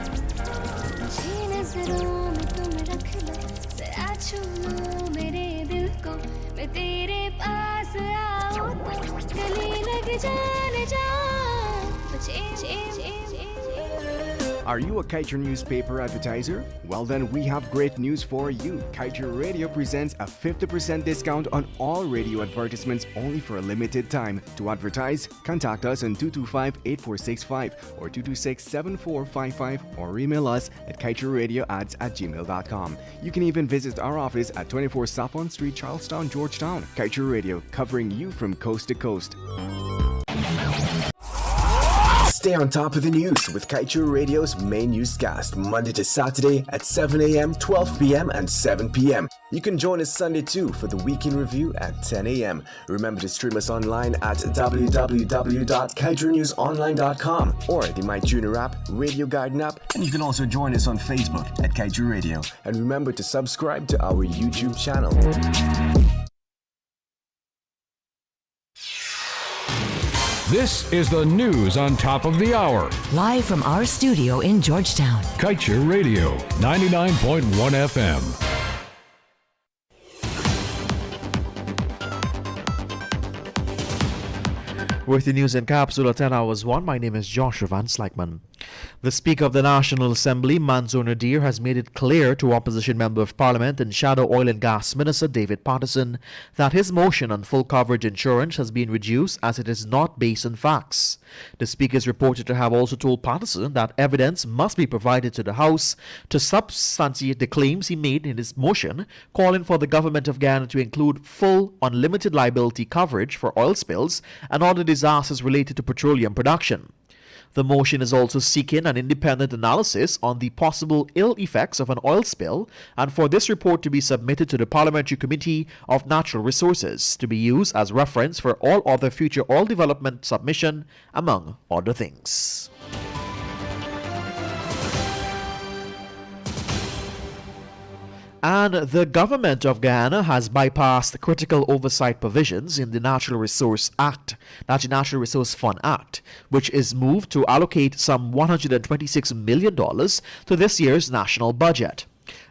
मुझे नजरों में तुम रख लो जरा छू लो मेरे मैं तेरे पास आऊं तो गले लग जाने जाऊं Are you a Kaieteur newspaper advertiser? Well then, we have great news for you. Kaieteur Radio presents a 50% discount on all radio advertisements only for a limited time. To advertise, contact us on 225-8465 or 226-7455 or email us at kaieteurradioads@gmail.com. You can even visit our office at 24 Saffron Street, Charlestown, Georgetown. Kaieteur Radio, covering you from coast to coast. Stay on top of the news with Kaieteur Radio's main newscast, Monday to Saturday at 7 a.m., 12 p.m., and 7 p.m. You can join us Sunday too for the Weekend Review at 10 a.m. Remember to stream us online at www.kaieteurnewsonline.com or the MyTuner app, Radio Garden app, and you can also join us on Facebook at Kaieteur Radio. And remember to subscribe to our YouTube channel. This is the news on top of the hour. Live from our studio in Georgetown. Kaieteur Radio, 99.1 FM. With the news in capsule at 10 hours 1, my name is Joshua Van Slyckman. The Speaker of the National Assembly, Mansour Nadir, has made it clear to Opposition Member of Parliament and Shadow Oil and Gas Minister David Patterson that his motion on full coverage insurance has been reduced as it is not based on facts. The Speaker is reported to have also told Patterson that evidence must be provided to the House to substantiate the claims he made in his motion, calling for the Government of Ghana to include full unlimited liability coverage for oil spills and other disasters related to petroleum production. The motion is also seeking an independent analysis on the possible ill effects of an oil spill and for this report to be submitted to the Parliamentary Committee of Natural Resources to be used as reference for all other future oil development submission, among other things. And the government of Guyana has bypassed critical oversight provisions in the Natural Resource Fund Act, which is moved to allocate some $126 million to this year's national budget.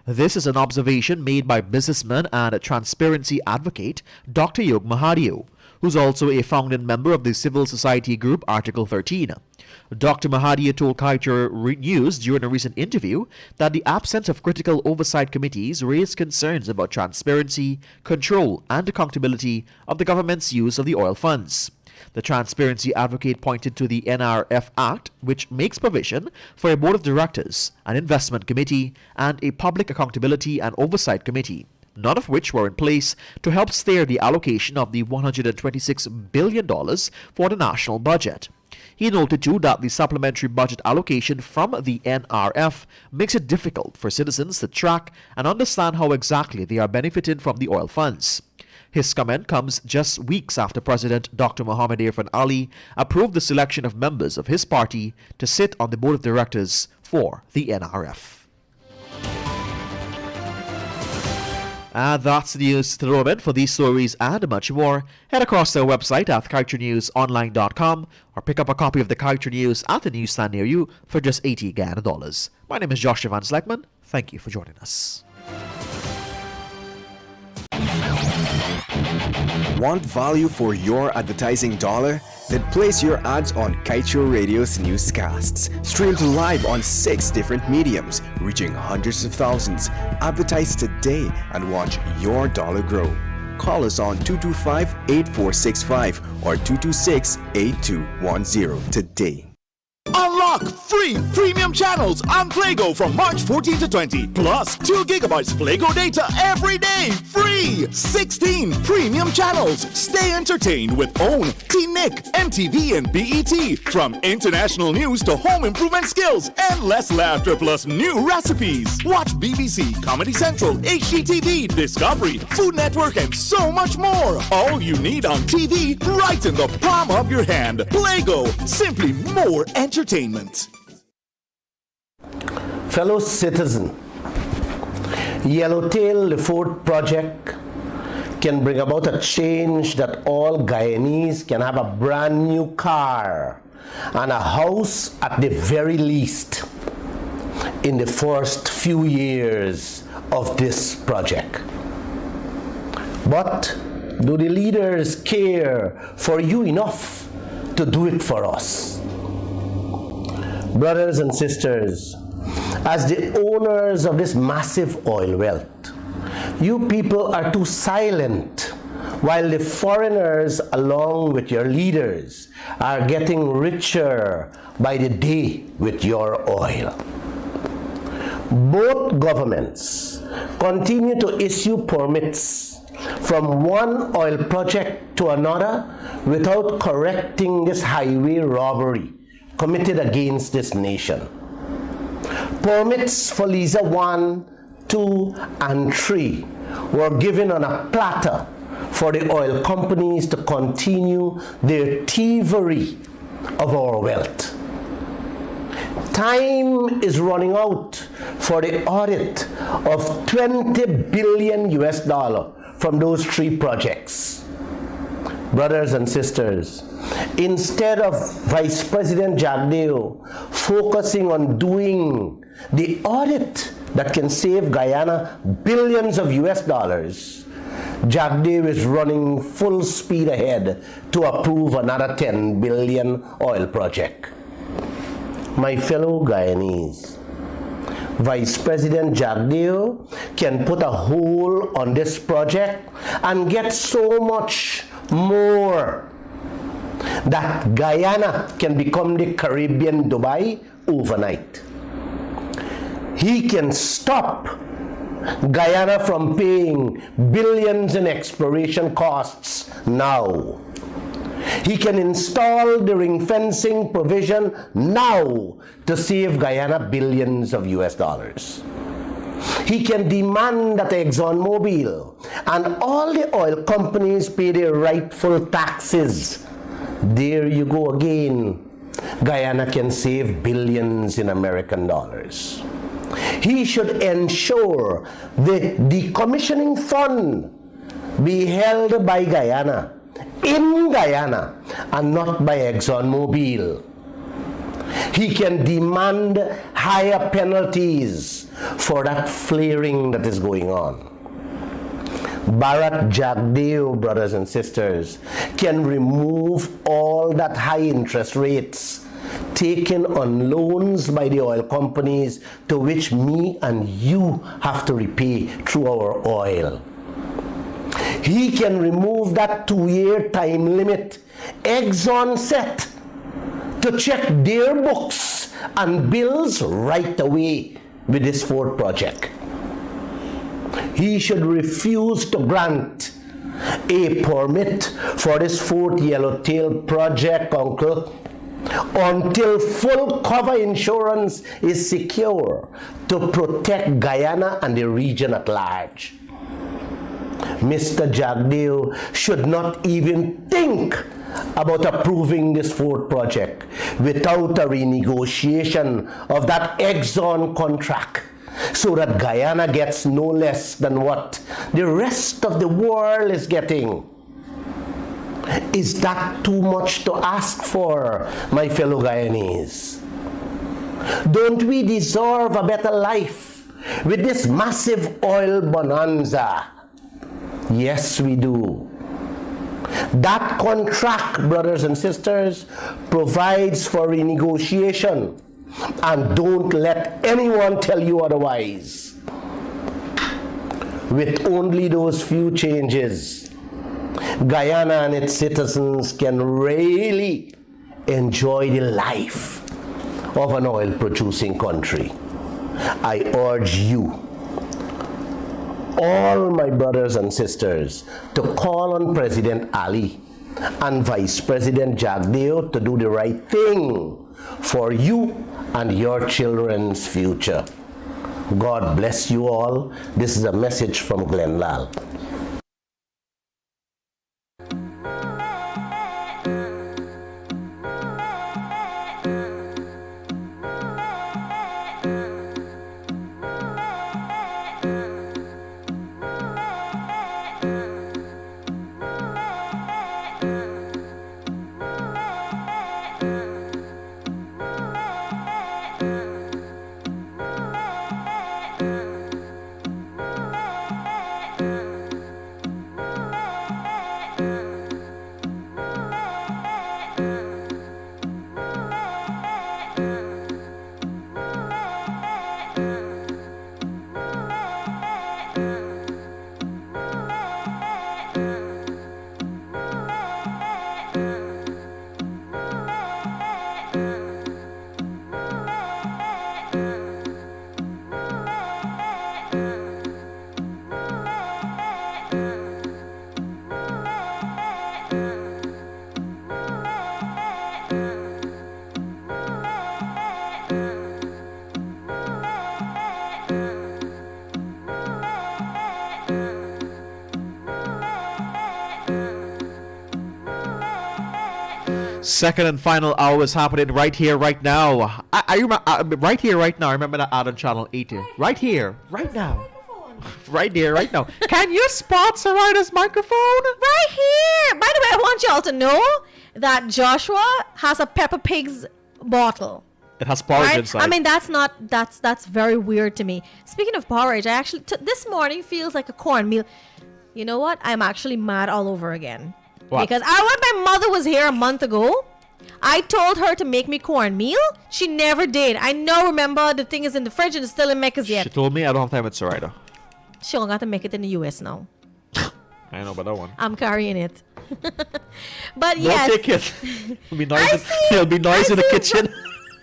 This is an observation made by businessman and transparency advocate Dr. Yog Mahadio, who's also a founding member of the civil society group Article 13. Dr. Mahadia told Kaieteur News during a recent interview that the absence of critical oversight committees raised concerns about transparency, control, and accountability of the government's use of the oil funds. The transparency advocate pointed to the NRF Act, which makes provision for a board of directors, an investment committee, and a public accountability and oversight committee, none of which were in place to help steer the allocation of the $126 billion for the national budget. He noted too that the supplementary budget allocation from the NRF makes it difficult for citizens to track and understand how exactly they are benefiting from the oil funds. His comment comes just weeks after President Dr. Mohamed Irfan Ali approved the selection of members of his party to sit on the board of directors for the NRF. And that's the news to the moment. For these stories and much more, head across our website at kaieteurnewsonline.com or pick up a copy of the Kaieteur News at the newsstand near you for just $80 Ghana. My name is Joshua Van Slyckman. Thank you for joining us. Want value for your advertising dollar? Then place your ads on Kaieteur Radio's newscasts. Streamed live on 6 different mediums, reaching hundreds of thousands. Advertise today and watch your dollar grow. Call us on 225-8465 or 226-8210 today. Unlock free premium channels on Playgo from March 14 to 20. Plus 2 gigabytes Playgo data every day. Free! 16 premium channels. Stay entertained with OWN, T-Nick, MTV, and BET. From international news to home improvement skills. Endless laughter plus new recipes. Watch BBC, Comedy Central, HGTV, Discovery, Food Network, and so much more. All you need on TV right in the palm of your hand. Playgo. Simply more entertainment. Fellow citizen, Yellowtail Lefort project can bring about a change that all Guyanese can have a brand new car and a house at the very least in the first few years of this project. But do the leaders care for you enough to do it for us? Brothers and sisters, as the owners of this massive oil wealth, you people are too silent while the foreigners, along with your leaders, are getting richer by the day with your oil. Both governments continue to issue permits from one oil project to another without correcting this highway robbery committed against this nation. Permits for Liza 1, 2, and 3 were given on a platter for the oil companies to continue their thievery of our wealth. Time is running out for the audit of 20 billion US dollar from those 3 projects. Brothers and sisters, instead of Vice President Jagdeo focusing on doing the audit that can save Guyana billions of US dollars, Jagdeo is running full speed ahead to approve another 10 billion oil project. My fellow Guyanese, Vice President Jagdeo can put a hold on this project and get so much more that Guyana can become the Caribbean Dubai overnight. He can stop Guyana from paying billions in exploration costs now. He can install the ring fencing provision now to save Guyana billions of US dollars. He can demand that ExxonMobil and all the oil companies pay their rightful taxes. There you go again. Guyana can save billions in American dollars. He should ensure the decommissioning fund be held by Guyana, in Guyana, and not by ExxonMobil. He can demand higher penalties for that flaring that is going on. Bharat Jagdeo, brothers and sisters, can remove all that high interest rates taken on loans by the oil companies to which me and you have to repay through our oil. He can remove that 2-year time limit Exxon set to check their books and bills right away with this 4th project. He should refuse to grant a permit for this 4th Yellowtail project, uncle, until full cover insurance is secure to protect Guyana and the region at large. Mr. Jagdeo should not even think about approving this 4th project without a renegotiation of that Exxon contract, so that Guyana gets no less than what the rest of the world is getting. Is that too much to ask for, my fellow Guyanese? Don't we deserve a better life with this massive oil bonanza? Yes, we do. That contract, brothers and sisters, provides for renegotiation, and don't let anyone tell you otherwise. With only those few changes, Guyana and its citizens can really enjoy the life of an oil-producing country. I urge you, all my brothers and sisters, to call on President Ali and Vice President Jagdeo to do the right thing for you and your children's future. God bless you all. This is a message from Glenn Lal. Second and final hour is happening right here, right now. I remember right here, right now. I remember that ad on channel 80. Right here, right now. Right there, right now. Can you spot Surida's microphone? Right here. By the way, I want y'all to know that Joshua has a Peppa Pig's bottle. It has porridge Right? inside. I mean, that's very weird to me. Speaking of porridge, I actually this morning feels like a cornmeal. You know what? I'm actually mad all over again. What? Because when my mother was here a month ago, I told her to make me cornmeal. She never did. I now remember the thing is in the fridge and it's still in Mecca's yet. She told me I don't have time with Surida. She only got to make it in the US now. I know about that one. I'm carrying it. But Don't yes. take it. It'll be noisy. It'll be noisy in the kitchen.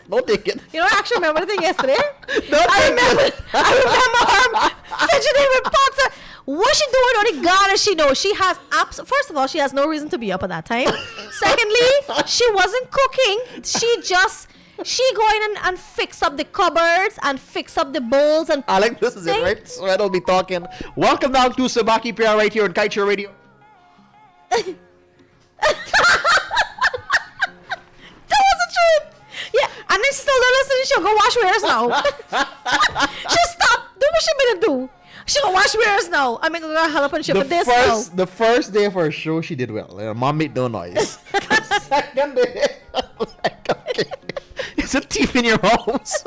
Don't take it. You know, I actually remember the thing yesterday. I remember her fidgeting with pots. What she doing on the God she knows. She has first of all, she has no reason to be up at that time. Secondly, she wasn't cooking. She go in and fix up the cupboards and fix up the bowls and Alex, this is it, right? So I don't be talking. Welcome down to Subah, Pyar right here on Kaieteur Radio. That wasn't true. Yeah, and then she still don't listen. She'll go wash hers now. She'll stop. Do what she gonna do. She'll wash hers now. I mean, gonna help and shit for this now. The first day of her show, she did well. Mom made no noise. Second day, like, okay. It's a thief in your house.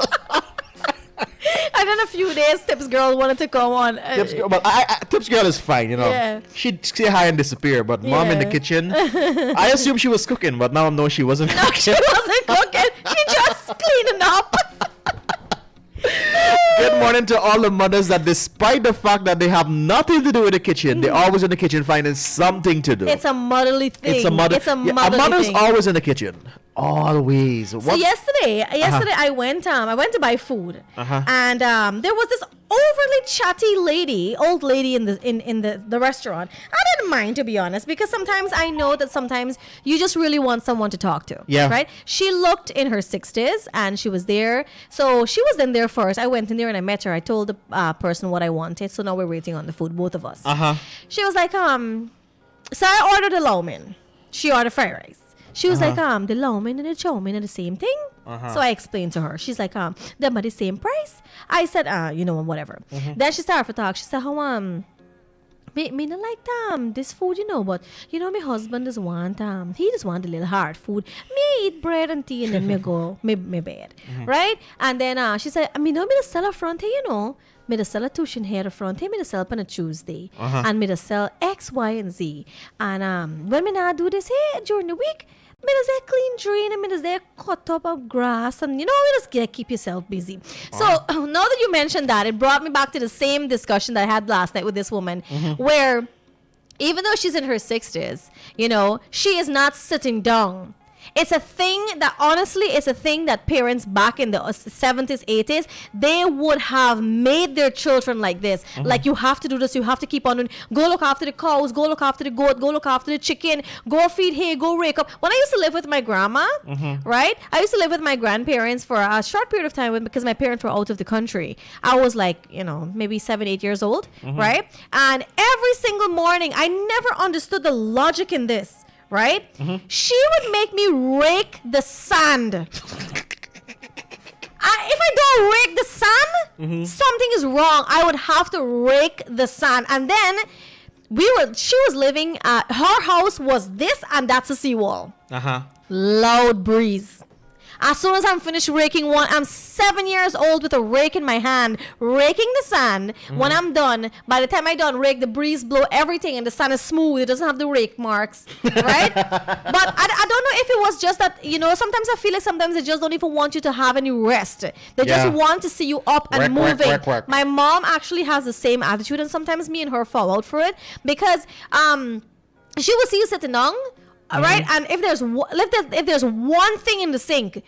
And then a few days, Tips Girl wanted to come on. Tips Girl is fine, you know. Yeah. She'd say hi and disappear, but Mom in the kitchen, I assume she was cooking, but now I know she wasn't cooking. No, she wasn't cooking. She just cleaning up. Good morning to all the mothers that despite the fact that they have nothing to do with the kitchen, they're always in the kitchen finding something to do. It's a motherly thing. It's a mother's thing. always in the kitchen. Always. So yesterday I went to buy food, and there was this overly chatty old lady in the restaurant. I didn't mind, to be honest, because sometimes I know that sometimes you just really want someone to talk to. Yeah. Right? She looked in her 60s and she was there. So she was in there first. I went in there and I met her. I told the person what I wanted. So now we're waiting on the food, both of us. She was like, so I ordered a lo mein. She ordered fried rice. She was like, the lo mein and the chow mein are the same thing. So I explained to her. She's like, them are the same price. I said, whatever. Then she started to talk. She said, me not like this food, but my husband does want he just want a little hard food. Me eat bread and tea and then me go me bed. Right? And then she said, me no me the sell up front here, me the sell a tuition here front here, me the sell up on a Tuesday. And me the sell X, Y, and Z. And when me not do this here during the week, me does that clean drain and me does that cut up of grass and me just keep yourself busy. So now that you mentioned that, it brought me back to the same discussion that I had last night with this woman, where even though she's in her 60s, she is not sitting down. It's a thing that, honestly, it's a thing that parents back in the 70s, 80s, they would have made their children like this. Like, you have to do this, you have to keep on doing, go look after the cows, go look after the goat, go look after the chicken, go feed hay, go rake up. When I used to live with my grandma, right? I used to live with my grandparents for a short period of time because my parents were out of the country. I was like, maybe 7, 8 years old, right? And every single morning, I never understood the logic in this. Right? She would make me rake the sand. If I don't rake the sand, something is wrong. I would have to rake the sand. And then she was living, her house was this, and that's a seawall. Loud breeze. As soon as I'm finished raking one, I'm 7 years old with a rake in my hand, raking the sand. When I'm done, by the time I'm done, rake, the breeze blow everything and the sand is smooth. It doesn't have the rake marks, right? But I don't know if it was just that, sometimes I feel like sometimes they just don't even want you to have any rest. They just want to see you up and moving. Work. My mom actually has the same attitude, and sometimes me and her fall out for it because she will see you sitting down. Right? And if there's one thing in the sink,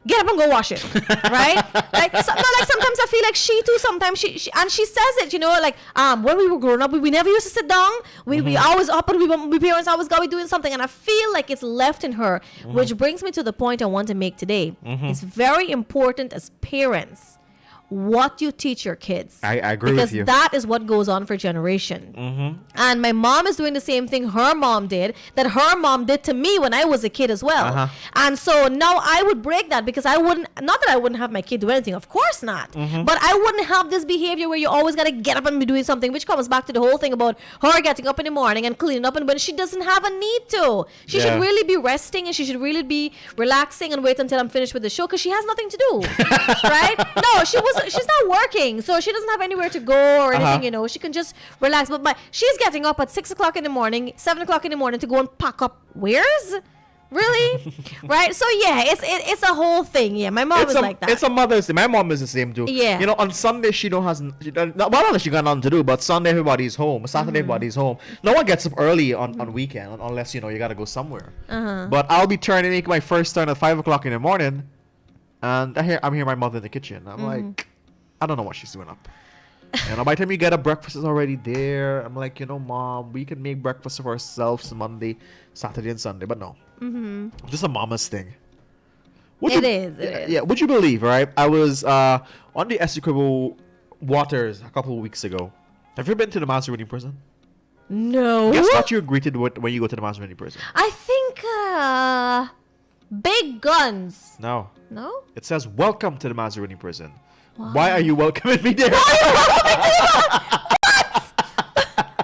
get up and go wash it. Right? Like sometimes I feel like she too, sometimes she and she says it, when we were growing up, we never used to sit down. We always up and we parents always got to be doing something, and I feel like it's left in her, which brings me to the point I want to make today. It's very important as parents what you teach your kids. I agree with you. Because that is what goes on for generation. And my mom is doing the same thing her mom did, that her mom did to me when I was a kid as well. And so now I would break that because I wouldn't, not that I wouldn't have my kid do anything, of course not. But I wouldn't have this behavior where you always got to get up and be doing something, which comes back to the whole thing about her getting up in the morning and cleaning up, and when she doesn't have a need to. She should really be resting, and she should really be relaxing and wait until I'm finished with the show, because she has nothing to do. Right? No, she's not working, so she doesn't have anywhere to go or anything, you know. She can just relax. But she's getting up at 6 o'clock in the morning, 7 o'clock in the morning to go and pack up wares. Really? Right? So yeah, it's a whole thing. Yeah, my mom is like that. It's a mother's thing. My mom is the same too. Yeah. You know, on Sunday she got nothing to do, but Sunday everybody's home. Saturday everybody's home. No one gets up early on weekend unless you gotta go somewhere. But I'll be making my first turn at 5 o'clock in the morning, and I'm here my mother in the kitchen. I'm like, I don't know what she's doing up. By the time you get up, breakfast is already there. I'm like, Mom, we can make breakfast for ourselves Monday, Saturday, and Sunday. But no. Just a mama's thing. It is. Yeah, would you believe, right? I was on the Essequibo waters a couple of weeks ago. Have you been to the Maserati prison? No. Guess what you're greeted with when you go to the Maserati prison? I think big guns. No. No? It says, "Welcome to the Maserati prison." Wow. Why are you welcoming me there?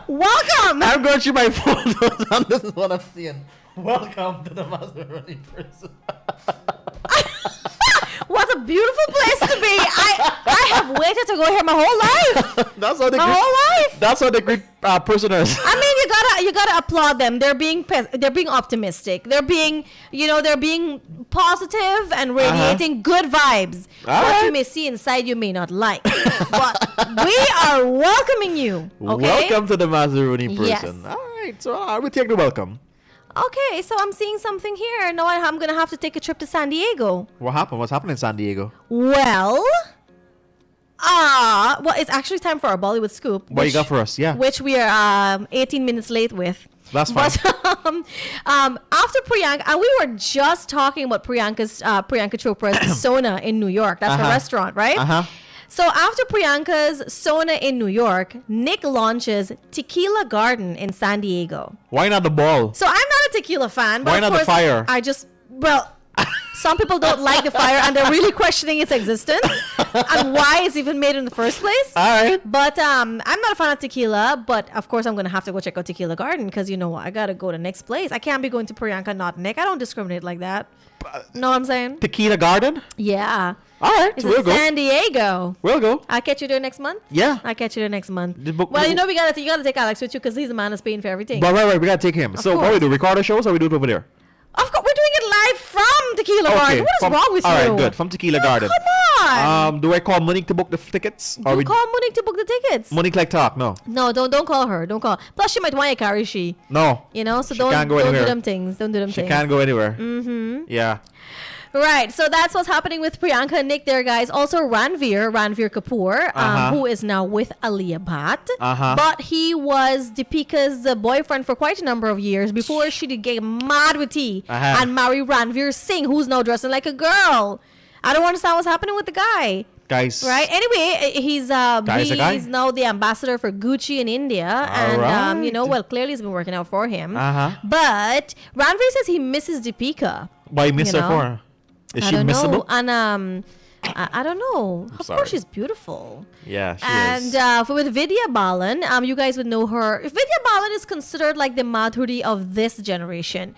Welcome! I'm going through my photos and this is what I'm seeing. Welcome to the Maserati prison. What a beautiful place to be. I have waited to go here my whole life. That's how they greet prisoners. I mean, you gotta applaud them. They're being optimistic. They're being positive and radiating good vibes. What you may see inside, you may not like, but we are welcoming you. Okay? Welcome to the Maserati prison. Yes. All right, so I will take the welcome. Okay, so I'm seeing something here. Now I'm gonna have to take a trip to San Diego. What happened? What's happening in San Diego? Well, it's actually time for our Bollywood scoop. What you got for us? Yeah. Which we are 18 minutes late with. That's fine. But after Priyanka, and we were just talking about Priyanka Chopra's Sona in New York. That's her restaurant, right? So after Priyanka's Sona in New York, Nick launches Tequila Garden in San Diego. Why not the ball? So I'm not a tequila fan. But why not the fire? Some people don't like the fire and they're really questioning its existence and why it's even made in the first place. All right. But I'm not a fan of tequila, but of course I'm going to have to go check out Tequila Garden because I got to go to Nick's place. I can't be going to Priyanka, not Nick. I don't discriminate like that. Know what I'm saying? Tequila Garden? Yeah. All right, it's so we'll in San Diego. We'll go. I'll catch you there next month. Yeah, I'll catch you there next month. You gotta take Alex with you because he's the man that's paying for everything. But right, we gotta take him. So what we do? Record our shows or we do it over there? Of course, we're doing it live from Tequila Garden. What is wrong with you? All right, good. From Tequila Garden. Come on. Do I call Monique to book the tickets? Call Monique to book the tickets. Monique like talk? No. No, don't call her. Don't call. Plus, she might want you carry she. No. So don't do them things. Don't do them things. She can't go anywhere. Mm-hmm. Yeah. Right, so that's what's happening with Priyanka and Nick there, guys. Also, Ranveer Kapoor, who is now with Alia Bhatt. But he was Deepika's boyfriend for quite a number of years before she did get mad with tea and marry Ranveer Singh, who's now dressing like a girl. I don't understand what's happening with the guy. Guys. Right? Anyway, he's now the ambassador for Gucci in India. Clearly it's been working out for him. But Ranveer says he misses Deepika. Why miss her for? Is she missable? And I don't know. Of course, she's beautiful. Yeah, she is. And with Vidya Balan, you guys would know her. Vidya Balan is considered like the Madhuri of this generation.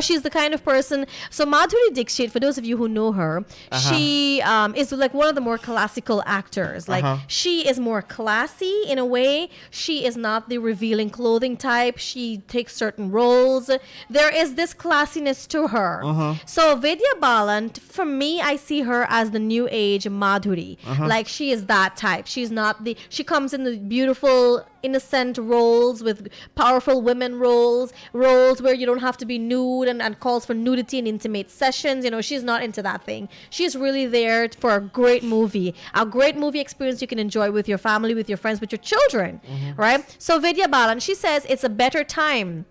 She's the kind of person. So Madhuri Dixit, for those of you who know her, she is like one of the more classical actors. Like she is more classy in a way. She is not the revealing clothing type. She takes certain roles. There is this classiness to her. So Vidya Balan, for me, I see her as the new age Madhuri. Like she is that type. She comes in the beautiful innocent roles with powerful women roles where you don't have to be nude and calls for nudity and intimate sessions. She's not into that thing. She's really there for a great movie experience you can enjoy with your family, with your friends, with your children, right? So Vidya Balan, she says it's a better time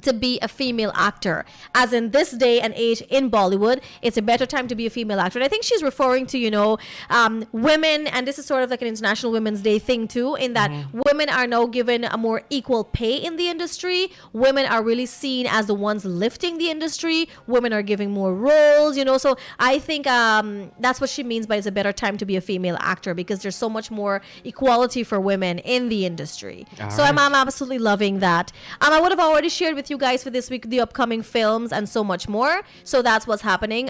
to be a female actor, as in this day and age in Bollywood, it's a better time to be a female actor. And I think she's referring to, women, and this is sort of like an International Women's Day thing too, in that women are now given a more equal pay in the industry. Women are really seen as the ones lifting the industry. Women are giving more roles, so I think that's what she means by it's a better time to be a female actor, because there's so much more equality for women in the industry. So I'm absolutely loving that. I would have already shared with you guys for this week the upcoming films and so much more. So that's what's happening.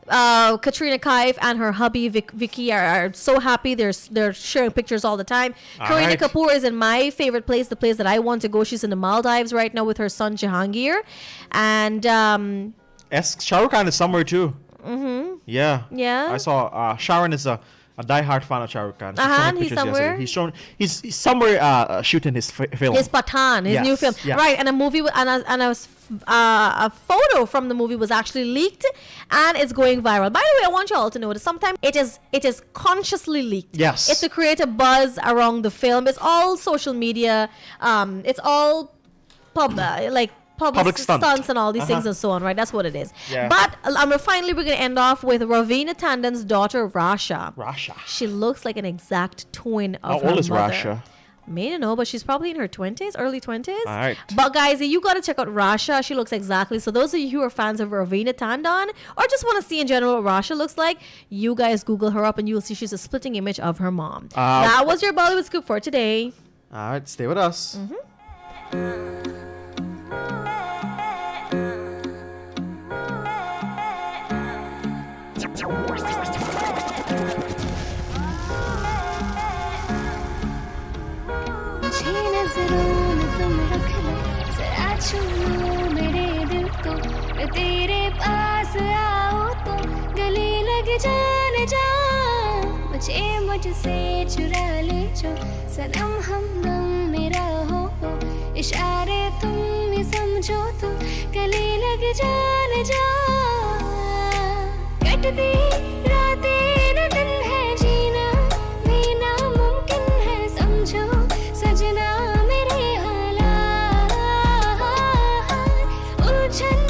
Katrina Kaif and her hubby Vicky are so happy. They're sharing pictures all the time. Kareena Kapoor is in my favorite place, the place that I want to go. She's in the Maldives right now with her son Jahangir, and Shah Rukh Khan is somewhere too. Yeah. I saw Sharon is a die-hard fan of Shah Rukh Khan. He's somewhere. Yesterday. He's somewhere shooting his film. His Pathaan, his new film. Yes. Right, and a movie a photo from the movie was actually leaked, and it's going viral. By the way, I want you all to know that sometimes it is consciously leaked. Yes. It's to create a buzz around the film. It's all social media. It's all public stunts and all these things and so on, right? That's what it is. Yeah. But finally, we're going to end off with Raveena Tandon's daughter, Rasha. She looks like an exact twin of her mother. How old is Rasha? May don't know, but she's probably in her 20s, early 20s. All right. But guys, you got to check out Rasha. She looks exactly. So those of you who are fans of Raveena Tandon or just want to see in general what Rasha looks like, you guys Google her up and you'll see she's a splitting image of her mom. That was your Bollywood scoop for today. All right, stay with us. तेरे पास आओ तो गले लग जाने जा मुझे मुझसे चुरा ले जो सनम हमदम मेरा हो इशारे तुम ही समझो तो गले लग जाने जा कटती रातें न दिन है जीना भी नामुमकिन है समझो सजना मेरे हालात उलझन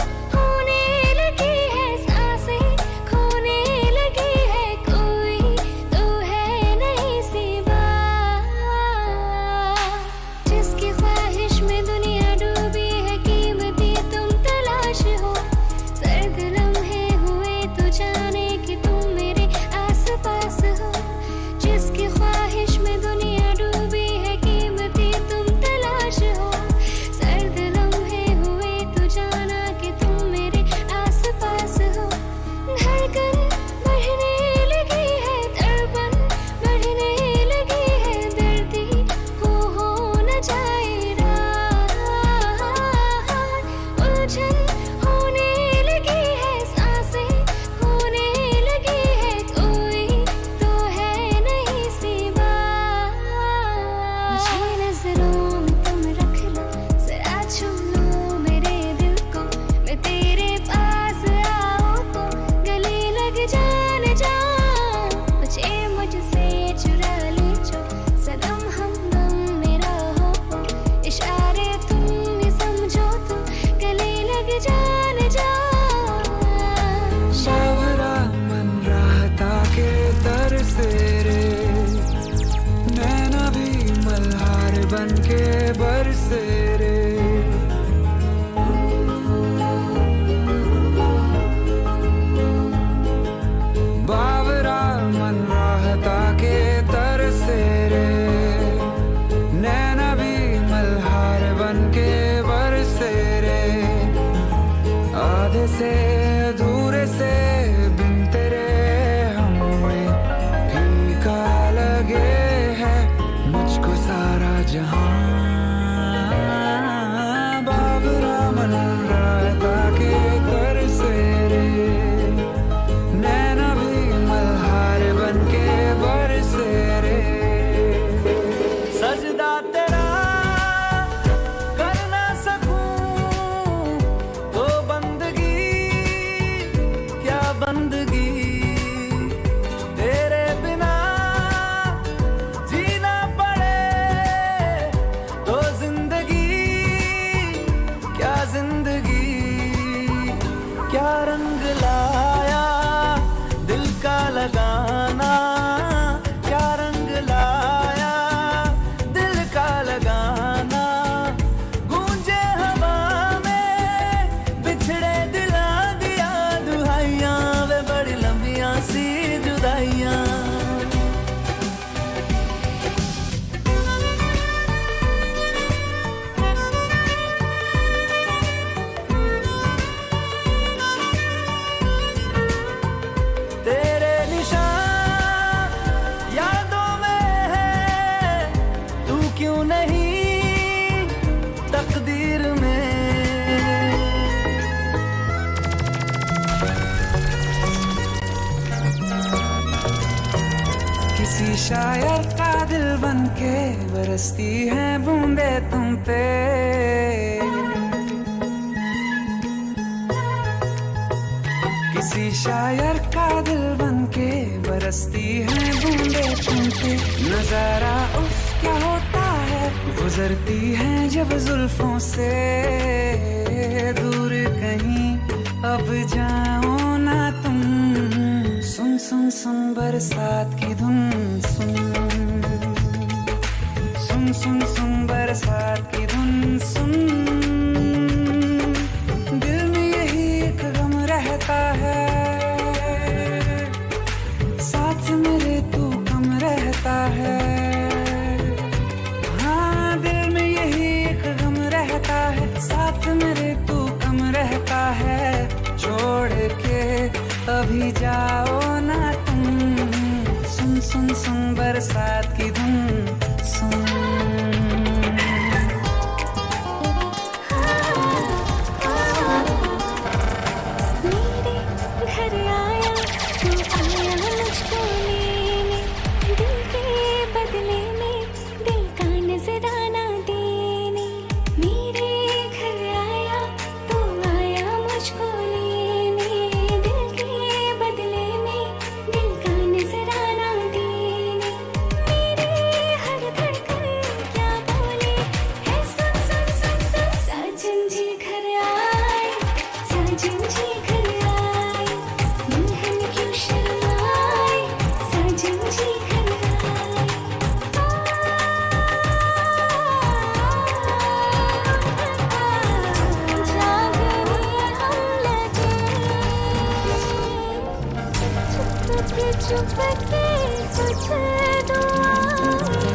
शायर का दिल बनके बरसती हैं बूंदे तुम पे किसी शायर का दिल बनके बरसती हैं बूंदे तुम पे नजारा उफ क्या होता है गुजरती हैं जब जुल्फों से दूर कहीं अब जाओ ना तुम सुन सुन सुन बरसात की धुन सुन सुन सुन सुन बरसात की धुन सुन दिल में यही एक गम रहता है साथ मेरे तू कम रहता है हाँ दिल में यही एक गम रहता है साथ मेरे तू कम रहता है छोड़ के अभी जाओ ना तुम सुन सुन सुन बरसात की धुन सुन मेरे घर आया तू आया मुझको लेने दिल के बदले में दिल का नजराना देने मेरे घर आया तू आया मुझको लेने दिल के बदले में दिल का नजराना देने मेरे हर धड़कन क्या बोले है सुन सुन सुन सुन साजन जी घर आए साजन जी घर आए दुल्हन क्यों शर्माए साजन जी घर आए जागने हम लगे चुप के कुछ दुआएं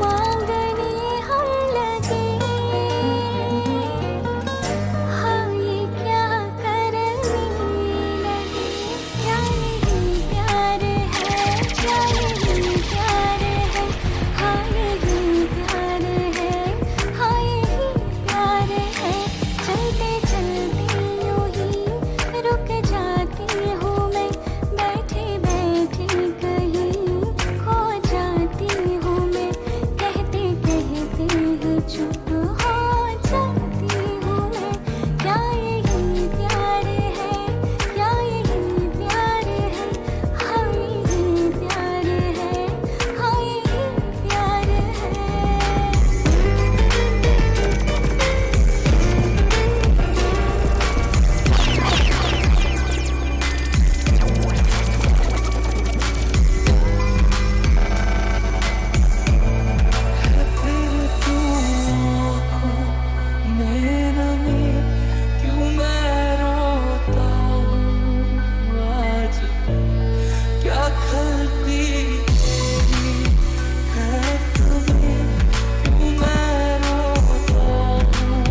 मांगने हम लगे हाँ ये क्या करने लगे क्या यही प्यार है क्या यही प्यार है हाँ यही प्यार है हाँ यही प्यार है चलते चलते यूं ही रुक जाती हूँ मैं बैठे बैठे कहीं खो जाती हूँ मैं कहते कहते ही चुप हो जाती हूँ मैं क्या यही प्यार है क्या यही प्यार है हाँ यही प्यार है हाँ यही प्यार है तेरे तू मेरा में क्यों मैं रोता हूँ आज क्या खलती तेरी है तुम्हें क्यों मैं रोता हूँ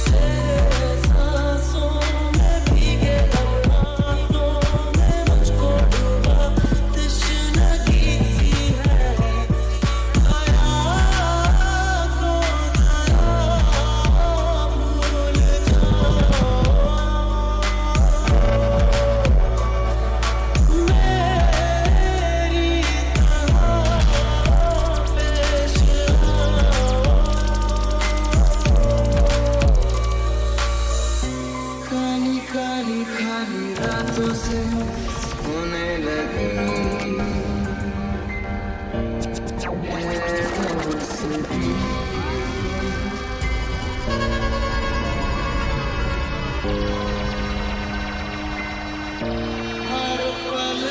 तेरे सांसों में भीगे लम्हातों में मुझको डूबा तश्नगी सी है आया को जरा भूल जाओ मेरी तरह पेश काली काली खाली रातों से होने लगी दोस्ती हर पल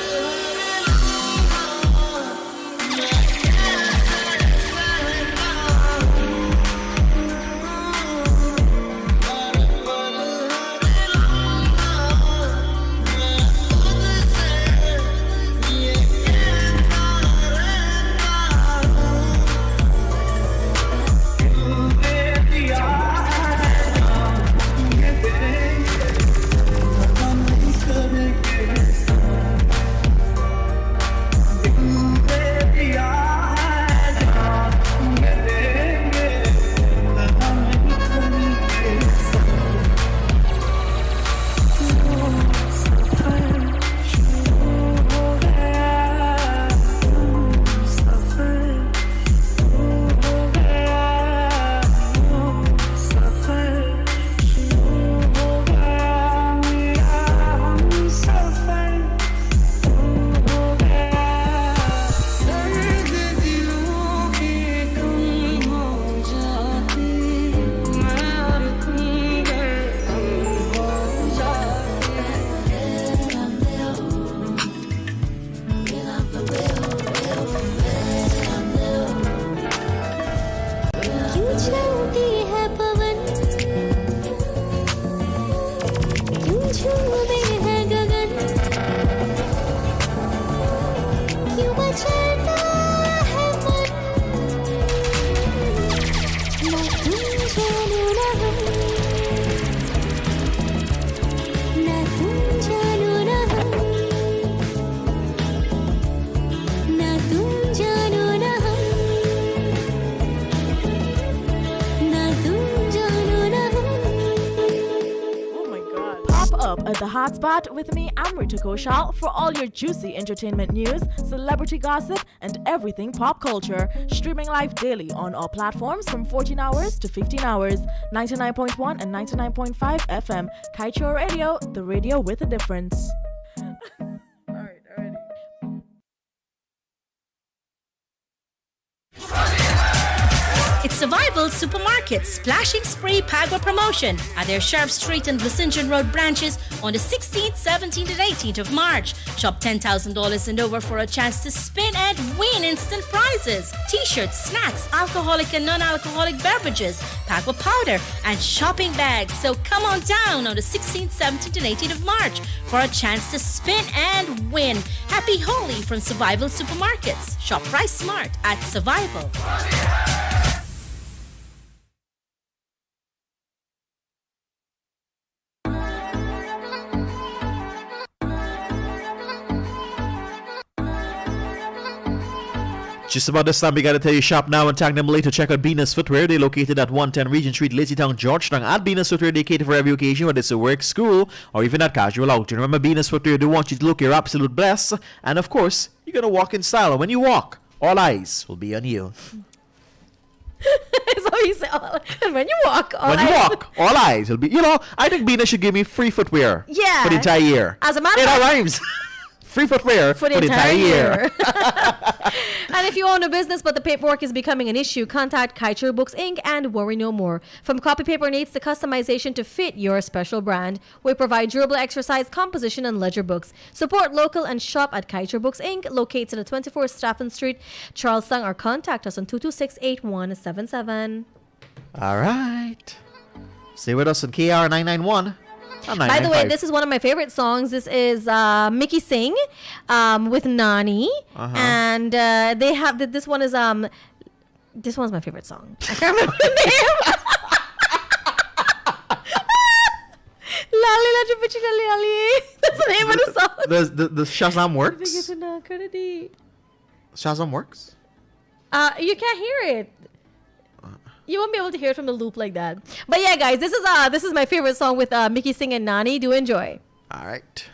at the Hotspot with me, Amrita Koshal, for all your juicy entertainment news, celebrity gossip, and everything pop culture. Streaming live daily on all platforms from 14 hours to 15 hours. 99.1 and 99.5 FM. Kaieteur Radio, the radio with a difference. It's Survival Supermarket's Splashing Spray Pagwa promotion at their Sharp Street and Vicinjon Road branches on the 16th, 17th, and 18th of March. Shop $10,000 and over for a chance to spin and win instant prizes. T-shirts, snacks, alcoholic and non-alcoholic beverages, Pagwa powder, and shopping bags. So come on down on the 16th, 17th, and 18th of March for a chance to spin and win. Happy Holi from Survival Supermarkets. Shop price smart at Survival. Just about this time, we gotta tell you, shop now and tag them later. Check out Venus Footwear. They're located at 110 Regent Street, Lazytown, Georgetown. At Venus Footwear, they cater for every occasion, whether it's a work, school, or even that casual outing. Remember, Venus Footwear, they want you to look your absolute best. And of course, you're gonna walk in style. And when you walk, all eyes will be on you. So you say, and when you walk, all eyes will be. You know, I think Venus should give me free footwear. Yeah. For the entire year. As a matter of fact, fact, it rhymes. Free footwear for the entire year. And if you own a business but the paperwork is becoming an issue, contact Kaieteur Books Inc. and worry no more. From copy paper needs to customization to fit your special brand, we provide durable exercise, composition, and ledger books. Support local and shop at Kaieteur Books Inc. located at 24 Staffen Street, Charlestown, or contact us on 226-8177. All right. Stay with us on KR 991. By the way, this is one of my favorite songs. This is Mickey Singh with Nani, and they have this one is this one's my favorite song. I can't remember the name. Lali Lali Pichi Lali Lali. That's the name of the song. The Shazam works. Shazam works. You can't hear it. You won't be able to hear it from the loop like that. But yeah, guys, this is my favorite song with Mickey Singh and Nani. Do enjoy. All right.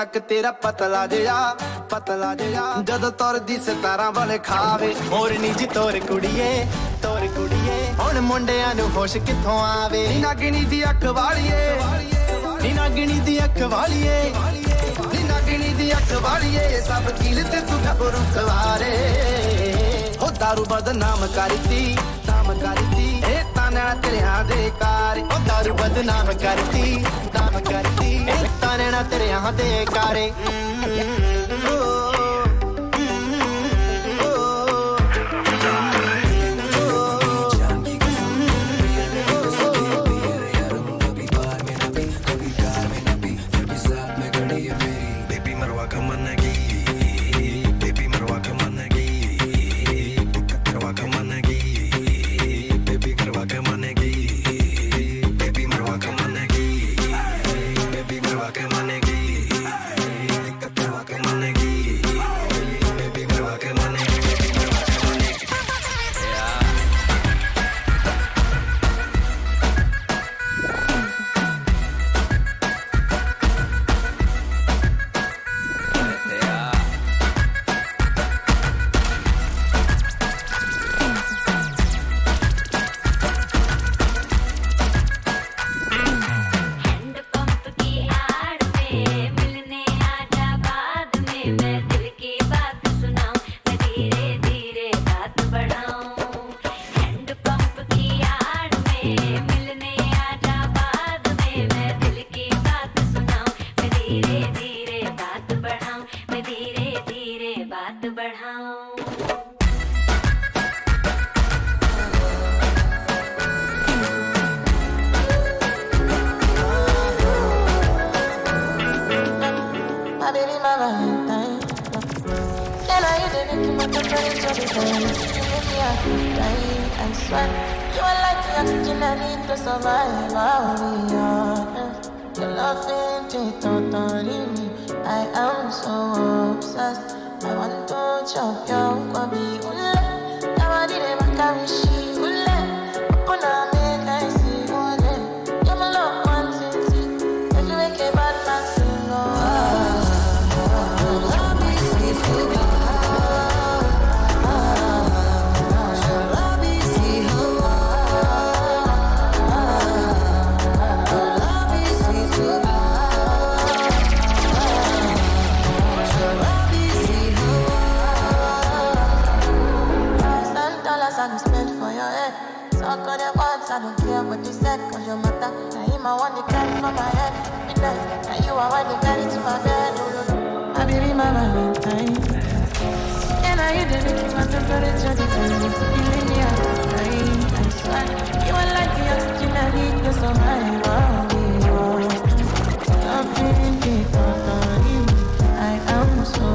ਲੱਕ ਤੇਰਾ ਪਤਲਾ ਜਿਹਾ ਜਦੋਂ ਤੁਰਦੀ ਸਤਾਰਾਂ ਵਾਲੇ ਖਾਵੇ ਮੋਰਨੀ ਜੀ ਤੋਰ ਕੁੜੀਏ ਹੁਣ ਮੁੰਡਿਆਂ ਨੂੰ ਹੋਸ਼ ਕਿੱਥੋਂ ਆਵੇ ਨੀ ਨਾਗਣੀ ਦੀ ਅੱਖ ਵਾਲੀਏ ਨੀ ਨਾਗਣੀ ਦੀ ਅੱਖ ਵਾਲੀਏ ਸਭ ਕੀਲ ਤੇ ਤੂੰ ਗੱਭਰੂ ਸਵਾਰੇ ਹੋ ਦਾਰੂ ਬਦਨਾਮ ਕਰਤੀ ਇਹ ਤਾਨਾ ਤੇਰਿਆਂ ਦੇ ਕਾਰੇ ਹੋ ਦਾਰੂ ਬਦਨਾਮ ਕਰਤੀ ਇਹ ਤਾਨਾ ਤੇਰਿਆਂ ਦੇ ਕਾਰੇ and sweat. You are like the oxygen I need to survive. I'll be honest. Your love ain't it totally me. I am so obsessed. I want to chop your kwabi ule. Never did ever carry she ule. Open up, make I see ule. You're my love quantity. If you make a bad man sing, love me, see, Subah. I don't care what you said, cause you matter. Now him I want to carry for my head. Now you I want to carry to my bed. My baby, my Valentine. And I hear the making my temperature different. You in the outside, I swear. You are like the oxygen I need to survive. I'll be yours. Nothing can totally me. I am so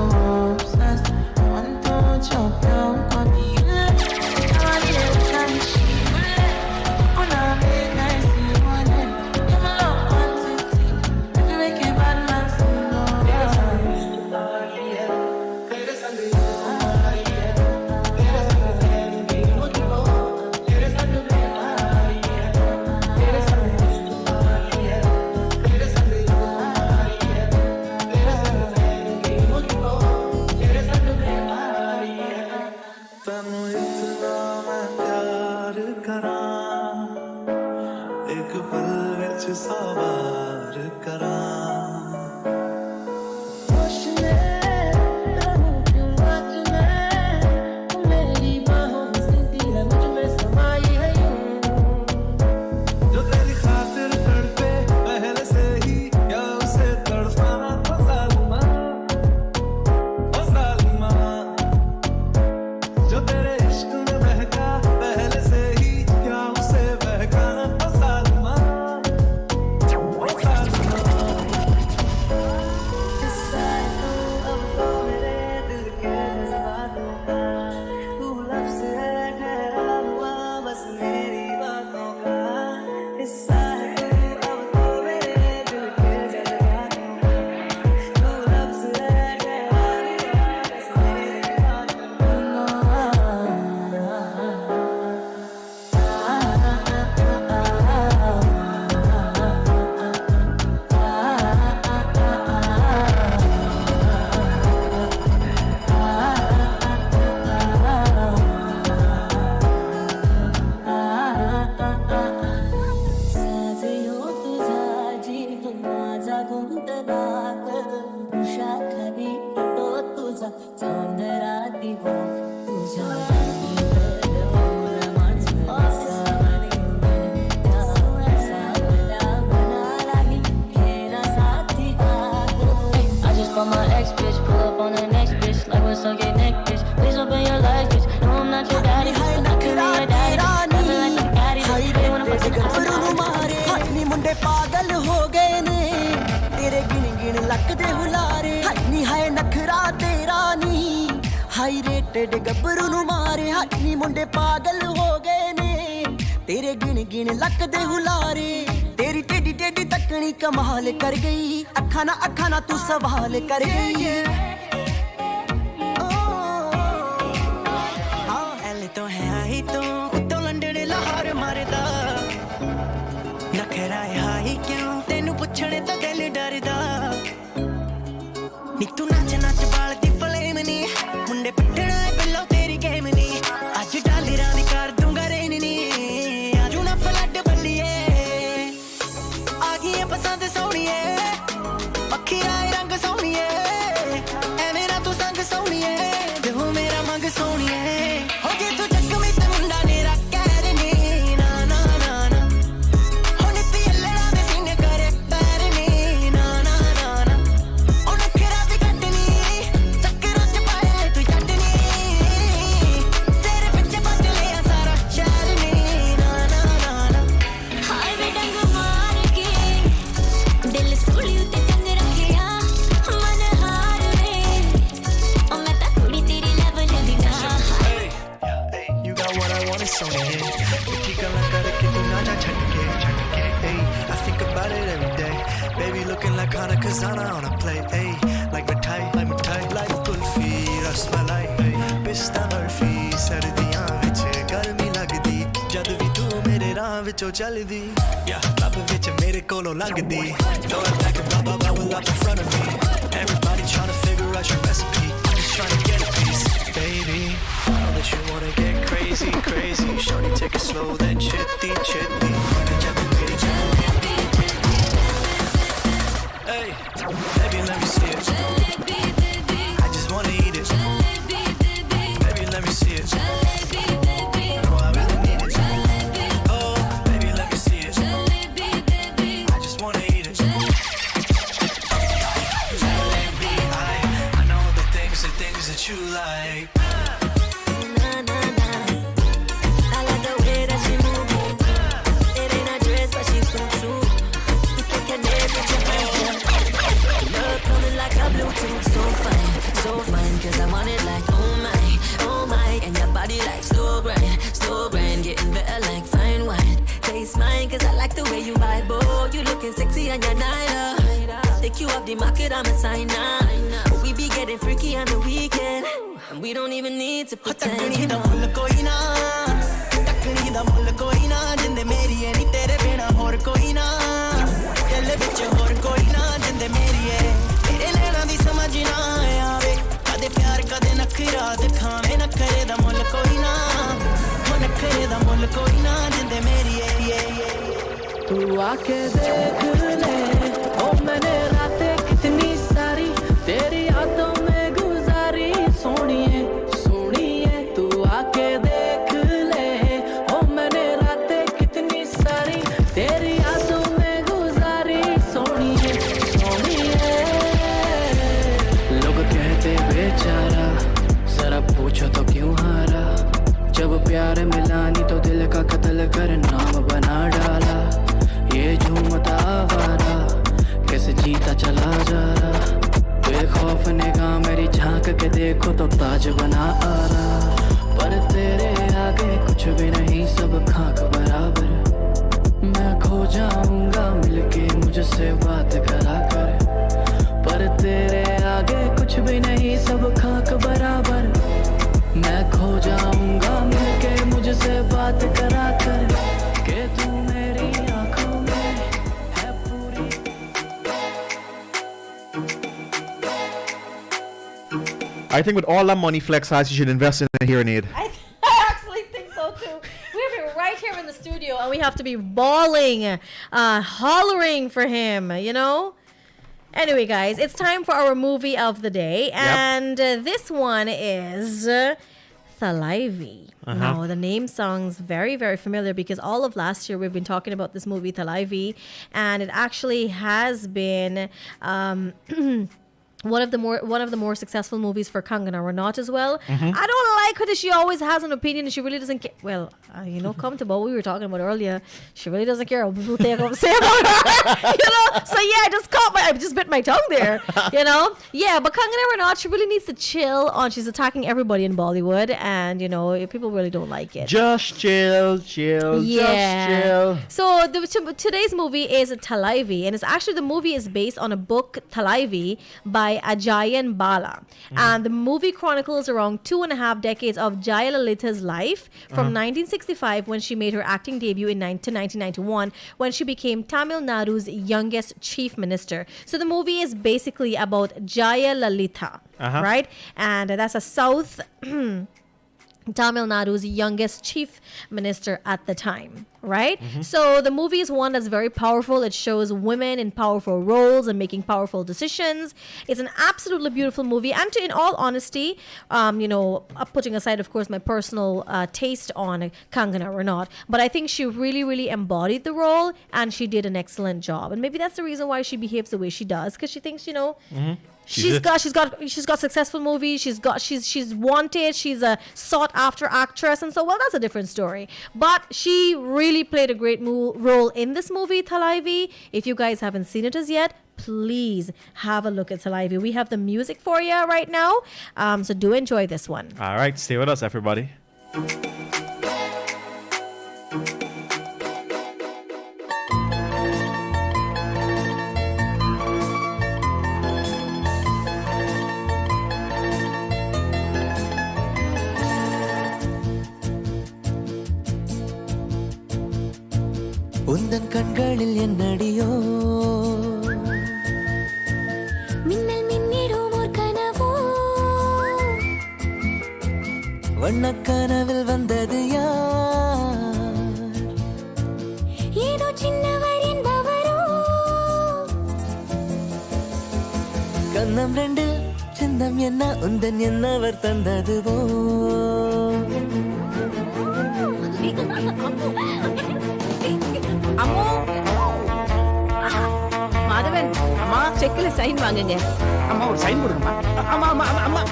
obsessed. I want to chop your body. I need to carry shit. ਗੱਭਰੂ ਨੂੰ ਮਾਰੇ ਹੱਥੀ ਮੁੰਡੇ ਪਾਗਲ ਹੋ ਗਏ ਨੇ ਤੇਰੇ ਗਿਣ ਗਿਣ ਲੱਕਦੇ ਹੁਲਾਰੇ ਤੇਰੀ ਟੇਡੀ ਟੇਡੀ ਤੱਕਣੀ ਕਮਾਲ ਕਰ ਗਈ ਅੱਖਾਂ ਨਾ ਤੂੰ ਸਵਾਲ ਕਰ ਗਈ ਐਲੇ ਤੋਂ ਹੈ ਆਈ ਤੂੰ ਉੱਤੋਂ ਲੰਡਨ ਲਾਹੌਰ ਮਾਰਦਾ ਨਖਰਾ ਹਾਈ ਕਿਉਂ ਤੈਨੂੰ ਪੁੱਛਣੇ ਤਾਂ ਦਿਲ ਡਰਦਾ ਨੀ ਤੂੰ ਨੱਚ ਨੱਚ ਬਾਲਦੀ ਫਲੇਮ ਨੀ ਮੁੰਡੇ ਪੱਟਣਾ ਬਿੱਲੋ ਤੇਰੀ ਗੇਮ ਨੀ ਅੱਜ ਡਾਲਰਾਂ ਦੀ ਕਰ ਦੂੰਗਾ ਰੇਨ ਨੀ ਆਜੂ ਨਾ ਫਲੱਡ ਬੱਲੀਏ ਆ ਗਈ ਪਸੰਦ ਸੋਹਣੀਏ ਅੱਖੀ ਆਏ ਰੰਗ ਸੋਹਣੀਏ ਐਵੇਂ ਨਾ ਤੂੰ ਸੰਗ ਸੋਹਣੀਏ ਦਿਲ ਮੇਰਾ ਮੰਗ ਸੋਹਣੀਏ ਹੋ ਜੇ ਤੂੰ ਜੱਗਮੀ ਤੇ ਮੁੰਡਾ ਨੇਰਾ ਕਹਿ ਨੀ ਨਾ ਨਾ ਨਾ ਨਾ ਹੁਣ ਤੀ ਅੱਲੜਾ ਦੇ ਸੀਨੇ ਕਰੇ ਪੈਰ ਨੀ ਨਾ ਨਾ ਨਾ ਨਾ ਉਹ ਨਖਰਾ ਵੀ ਕੱਟਣੀ ਚੱਕਰਾਂ ਚ ਪਾਇਆ ਤੂੰ सारा खजाना on a plate, ay. Like mithai, like kulfi, rasmalai, ay. Pista barfi, sardiyan vich garmi lagdi. Jad vi tu mere raah vichon chaldi, yeah, lab vich mere kolo lagdi. Throw it back and bubble up in front of me. Everybody trying to figure out your recipe. I'm just trying to get a piece, baby. I know that you wanna get crazy, crazy. Shorty, take it slow, then chitty, chitty. Hey, baby, let me see it. I just wanna eat it. Baby, let me see it. No, I really need it. Oh, baby, let me see it. I just wanna eat it. I know the things that you like. I like the way that she move. It ain't a dress, but she's so true. You can connect with your mind. Love coming like a Bluetooth. So fine, cause I want it like, oh my. And your body like slow grind. Getting better like fine wine. Taste mine, cause I like the way you vibe. Oh, you looking sexy on your night up. Take you off the market, I'm a sign now. We be getting freaky on the weekend. And we don't even need to pretend. Takni da mull koi na, jinde meri hai ni tere bina hor koi na. Dil vich hor koi na, jinde meri hai. Tere lena di samajh na aave. Kade pyar kade nakhra dikhave, nakhre da mull koi na. Nakhre da mull koi na, jinde meri hai. तू आके देख ले ओ मैंने रातें कितनी सारी तेरी यादों में गुजारी सोनिए तू आके देख ले ओ मैंने रातें कितनी सारी तेरी यादों में गुजारी सोनिए लोग कहते बेचारा जरा पूछो तो क्यों हारा जब प्यार मिला नहीं तो दिल का कत्ल कर नाम बना डाला ये झूमता आवारा कैसे जीता चला जा रहा बेखौफ निगाह मेरी झांक के देखो तो ताज बना आ रहा पर तेरे आगे कुछ भी नहीं सब खाक बराबर मैं खो जाऊंगा मिलके मुझसे बात करा कर पर तेरे आगे कुछ भी नहीं सब खाक बराबर मैं खो जाऊंगा मिलके मुझसे बात करा कर के तू मेरी आंखों में है पूरी I think with all that money Flex has, you should invest in a hearing aid. I actually think so too. We'll be right here in the studio and we have to be bawling, hollering for him, you know? Anyway, guys, it's time for our movie of the day. And this one is Thalaivi. Now, the name sounds very, very familiar because all of last year we've been talking about this movie, Thalaivi. And it actually has been... one of the more successful movies for Kangana Ranaut as well. I don't like her that she always has an opinion and she really doesn't care. Well, come to what we were talking about earlier. She really doesn't care what people think I'm say about her. So yeah, I just bit my tongue there. Yeah, but Kangana Ranaut, she really needs to chill on. She's attacking everybody in Bollywood, and people really don't like it. Just chill, just chill. So today's movie is Thalaivi, and it's actually the movie is based on a book Thalaivi by Ajayan Bala. And the movie chronicles around 2.5 decades of Jaya Lalita's life from 1965 when she made her acting debut to 1991 when she became Tamil Nadu's youngest chief minister. So the movie is basically about Jaya Lalita, right? And that's a South Tamil Nadu's youngest chief minister at the time, right? So the movie is one that's very powerful. It shows women in powerful roles and making powerful decisions. It's an absolutely beautiful movie. And in all honesty, putting aside, of course, my personal taste on Kangana Ranaut, but I think she really, really embodied the role and she did an excellent job. And maybe that's the reason why she behaves the way she does, because she thinks, She's got successful movies. She's wanted. She's a sought after actress, and so that's a different story. But she really played a great role in this movie, Thalaivi. If you guys haven't seen it as yet, please have a look at Thalaivi. We have the music for you right now, so do enjoy this one. All right, stay with us, everybody. உந்தன் கண்களில் என்னடியோ மின்னல் மின்னிடும் ஓர் கனவோ வண்ணக்கனவில் வந்தது யார் ஏதோ சின்னவர் என்பவரோ கண்ணம் ரெண்டு சின்னம் என்ன உந்தன் என்னவர் தந்ததுவோ அம்மோ மாதவன் அம்மா செக்ல சைன் வாங்குங்க. அம்மா ஒரு சைன் கொடுங்கம்மா. அம்மா அம்மா அம்மா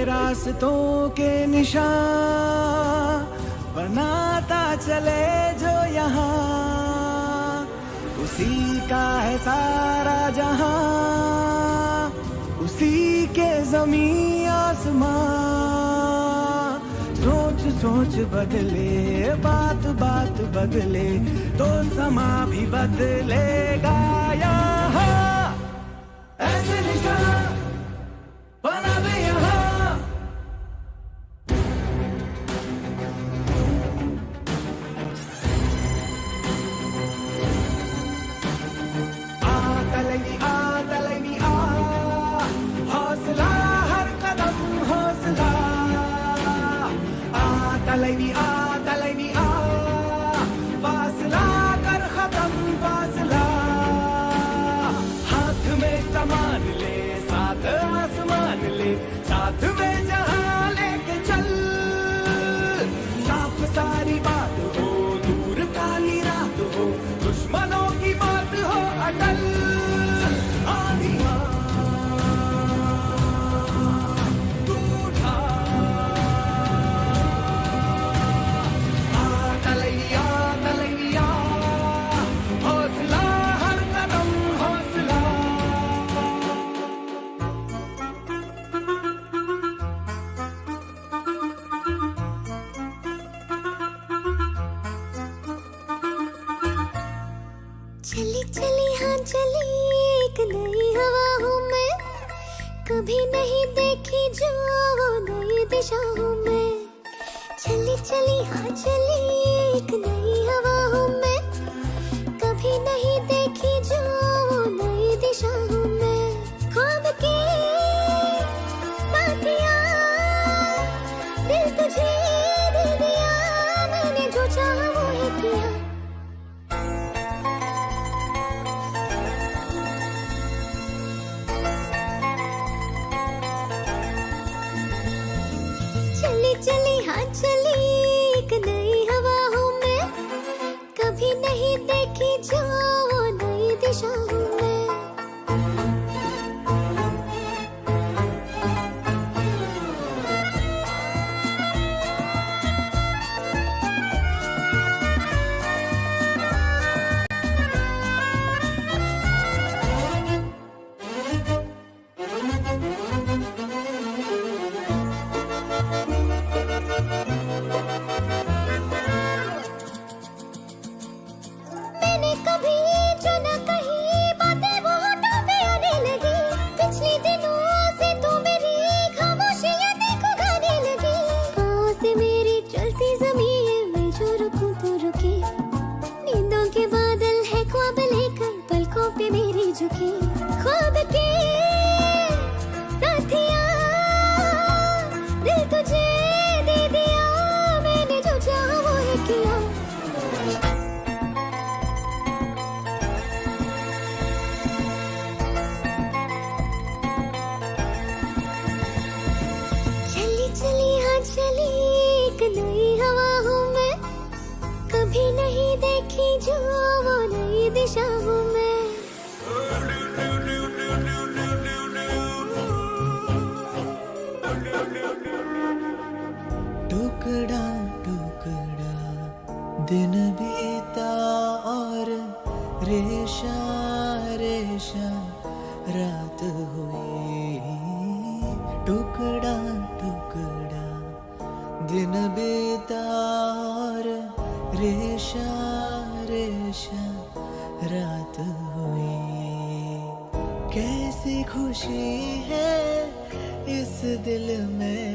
रास्तों के निशान बनाता चले जो यहाँ उसी का है सारा जहाँ उसी के ज़मीं आसमां सोच सोच बदले बात बात बदले तो समा भी बदलेगा यहाँ ऐसे निशान बना दे यहाँ आ हौसला हर कदम हौसला तलैनी आ फासला कर खत्म फासला हाथ में कमान ले साथ आसमान ले साथ में जहां लेके चल साफ सारी बात हो दूर काली रात हो दुश्मनों की बात हो अटल आनिया तू उठा तलैया हौसला हर कदम हौसला चली चली हाँ चली एक नई हवा हूँ मैं कभी नहीं देखी जो वो नई दिशा हूँ मैं चली चली हाँ चली एक नई हवा हूँ मैं कभी नहीं देखी जो वो नई दिशा हूँ मैं ख्वाब के साथिया दिल तुझे दे दिया मैंने जो चाहा वो ही किया चली चली हाँ चली एक नई हवा हूँ मैं कभी नहीं देखी जो वो नई दिशा हूँ मैं मैंने कभी जो न कही बातें वो होठों पे आने लगी पिछले दिनों से तो मेरी खामोशियां देखो गाने लगी पाँव से मेरी चलती ज़मीन मैं जो रुकूं तो रुके नींदों के बादल है ख्वाब लेकर पलकों पे मेरी झुकी ख्वाब के साथिया दिल तुझे दे दिया मैंने जो चाहा वो ही किया चली चली हाँ चली एक नई हवा हूँ मैं कभी नहीं देखी जो वो नई दिशा हूँ मैं टुकड़ा टुकड़ा दिन बीता और रेशा रेशा रात हुई टुकड़ा टुकड़ा दिन बीता और रेशा रेशा रात हुई कैसी खुशी है इस दिल में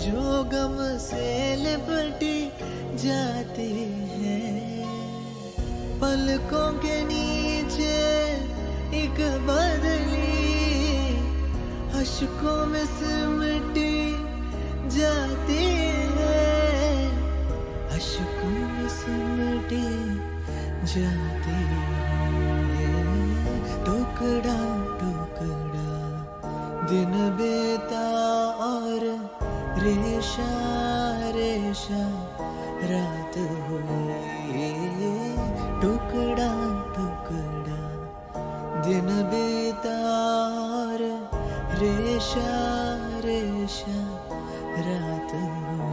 जो गम से लिपटी पलकों के नीचे एक बदली अशकों में सिमटी जाती है, अशकों में सिमटी जाती है। टुकड़ा टुकड़ा दिन बीता और रेशा रेशा रात हुई। टुकड़ा टुकड़ा दिन बीता और रेशा रेशा रात हुई।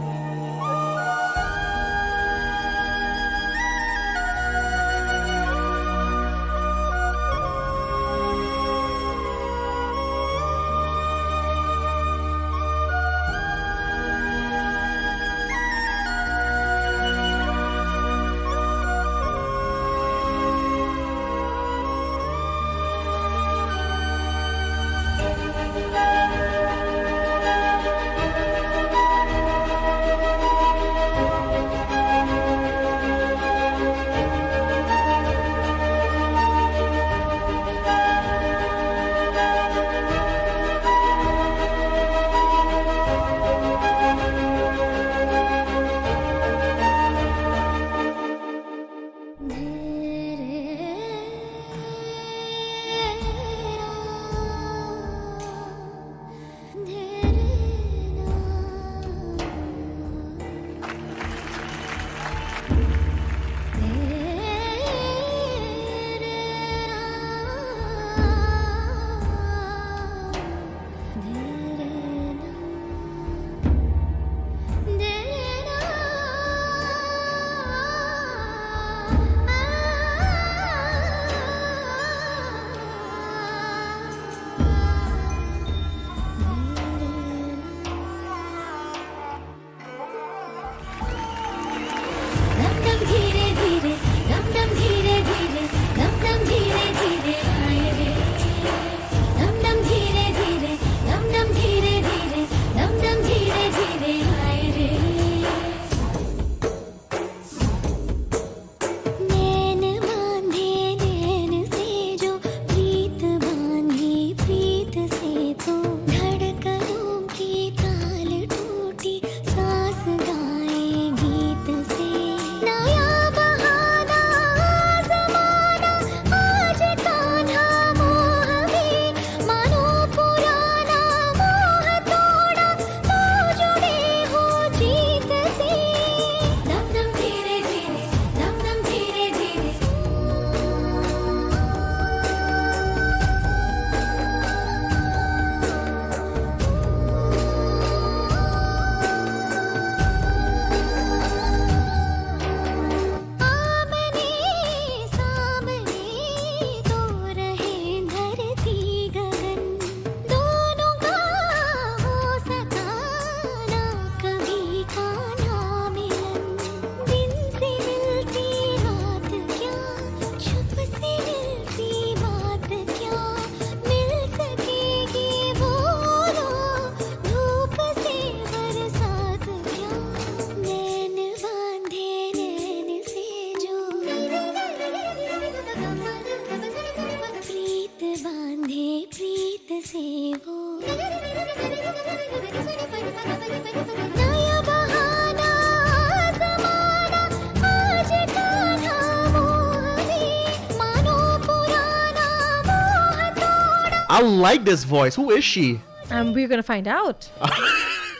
I like this voice. Who is she? We're gonna find out.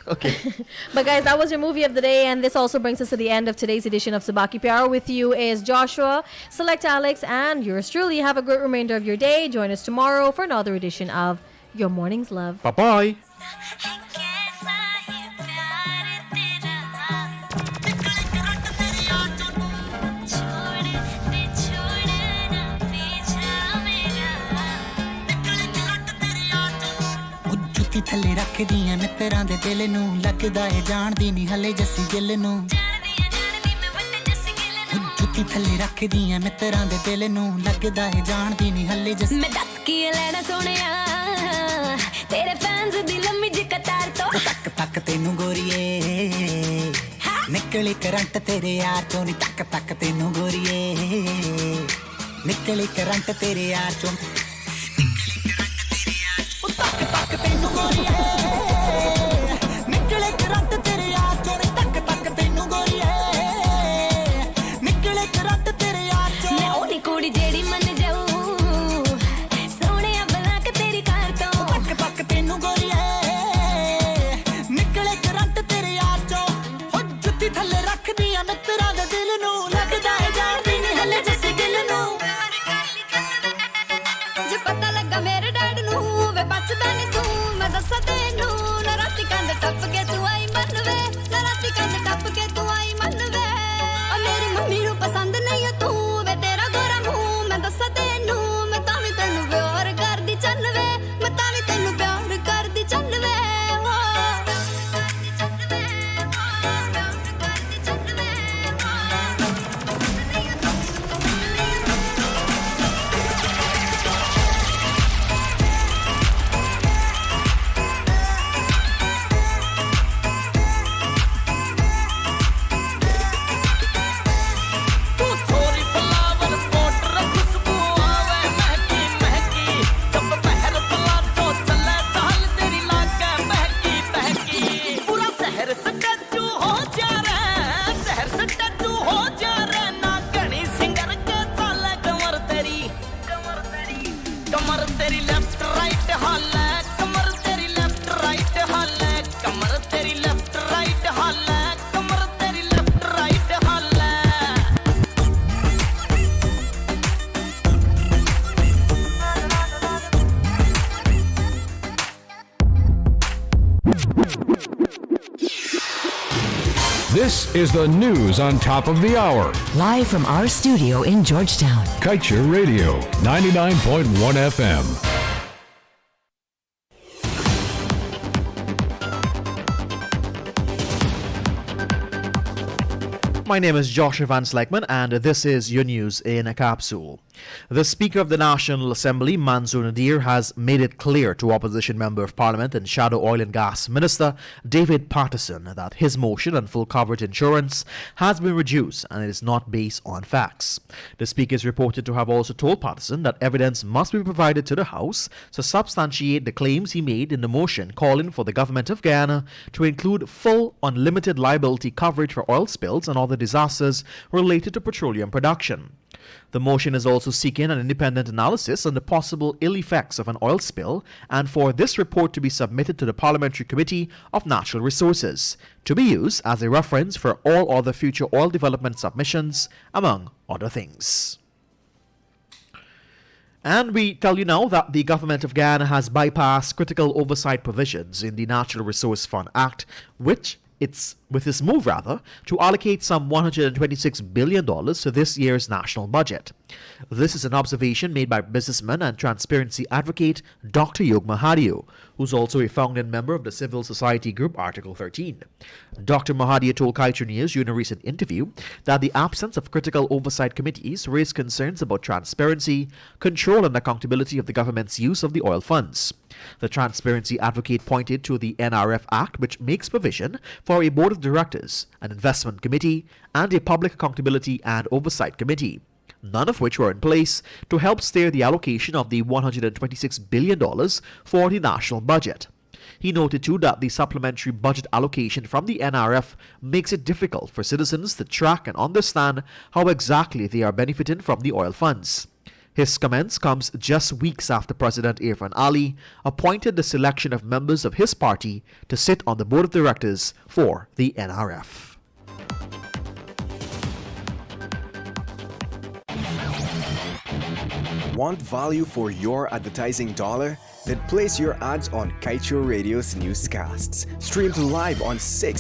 Okay. But guys, that was your movie of the day, and this also brings us to the end of today's edition of Subah Pyar. With you is Joshua, Sel.Alex, and yours truly. Have a great remainder of your day. Join us tomorrow for another edition of Your Morning's Love. Bye-bye. थल्ले रख दिया मित्तरां दे दिल नू लगदा है जान दी नहीं हले जस्सी गिल नू जुत्ती थल्ले रख दिया मित्तरां दे दिल नू लगदा है जान दी नहीं हले जस्सी मैं दस की लेना सोनिया तेरे फैंस दी लम्मी जी कतार तो तक तक तेनू गोरिए निकली करंट तेरे यार चों नी तक तक तेनू गोरिए निकली करंट तेरे यार चों तक तक तेनू गोरिए निकले करंट तेरे यार चों नी तक तक तेनू गोरिए निकले करंट तेरे यार चों मैं ओनी कुड़ी जेड़ी मन जाऊं सोहणे भला के तेरी कार तो तक तक तेनू गोरिए निकले करंट तेरे यार चों हो जुत्ती थल्ले रख दिया मित्तरां दे दिल नू लगदा है जान दी नहीं हले जैसे गिल नू जे पता लगा मेरे डैड नू वे बचदा नहीं तू मैं दस्सा तेनू ना राती कंध टप के तू आई मन वे ना राती कंध टप के तू आई मन वे ओ मेरी मम्मी नू पसंद नहीं है तू वे तेरा गोरा मुंह मैं दस्सा तेनू मैं तावी तेनू प्यार कर दी चन वे मैं तावी तेनू प्यार कर दी चन वे तू छोरी फ्लावर पोटर खुशबू आवे महकी महकी जब पहर पला तो चले चाल तेरी लागे महकी महकी पूरा शहर से टचू हो जा रे शहर से टचू हो जा रे ना घनी सिंगर के चाले कमर तेरी लेफ्ट राइट हाल कमर तेरी लेफ्ट राइट हाल कमर तेरी लेफ्ट राइट हाल कमर तेरी left right hall This is the news on top of the hour. Live from our studio in Georgetown. Kaieteur Radio, 99.1 FM. My name is Josh Van Sleckman, and this is your news in a capsule. The Speaker of the National Assembly, Mansoor Nadir, has made it clear to Opposition Member of Parliament and Shadow Oil and Gas Minister David Paterson that his motion on full coverage insurance has been reduced and it is not based on facts. The Speaker is reported to have also told Paterson that evidence must be provided to the House to substantiate the claims he made in the motion calling for the Government of Guyana to include full unlimited liability coverage for oil spills and other disasters related to petroleum production. The motion is also seeking an independent analysis on the possible ill effects of an oil spill and for this report to be submitted to the Parliamentary Committee of Natural Resources to be used as a reference for all other future oil development submissions, among other things. And we tell you now that the Government of Guyana has bypassed critical oversight provisions in the Natural Resource Fund Act, with this move to allocate some $126 billion to this year's national budget. This is an observation made by businessman and transparency advocate Dr. Yog Mahadio, who's also a founding member of the civil society group Article 13. Dr. Mahadio told Kaieteur News during a recent interview that the absence of critical oversight committees raised concerns about transparency, control and accountability of the government's use of the oil funds. The transparency advocate pointed to the NRF Act, which makes provision for a board of directors, an investment committee, and a public accountability and oversight committee, none of which were in place to help steer the allocation of the $126 billion for the national budget. He noted too that the supplementary budget allocation from the NRF makes it difficult for citizens to track and understand how exactly they are benefiting from the oil funds. His comments comes just weeks after President Irfan Ali appointed the selection of members of his party to sit on the board of directors for the NRF. Want value for your advertising dollar? Then place your ads on Kaieteur Radio's newscasts. Streamed live on 6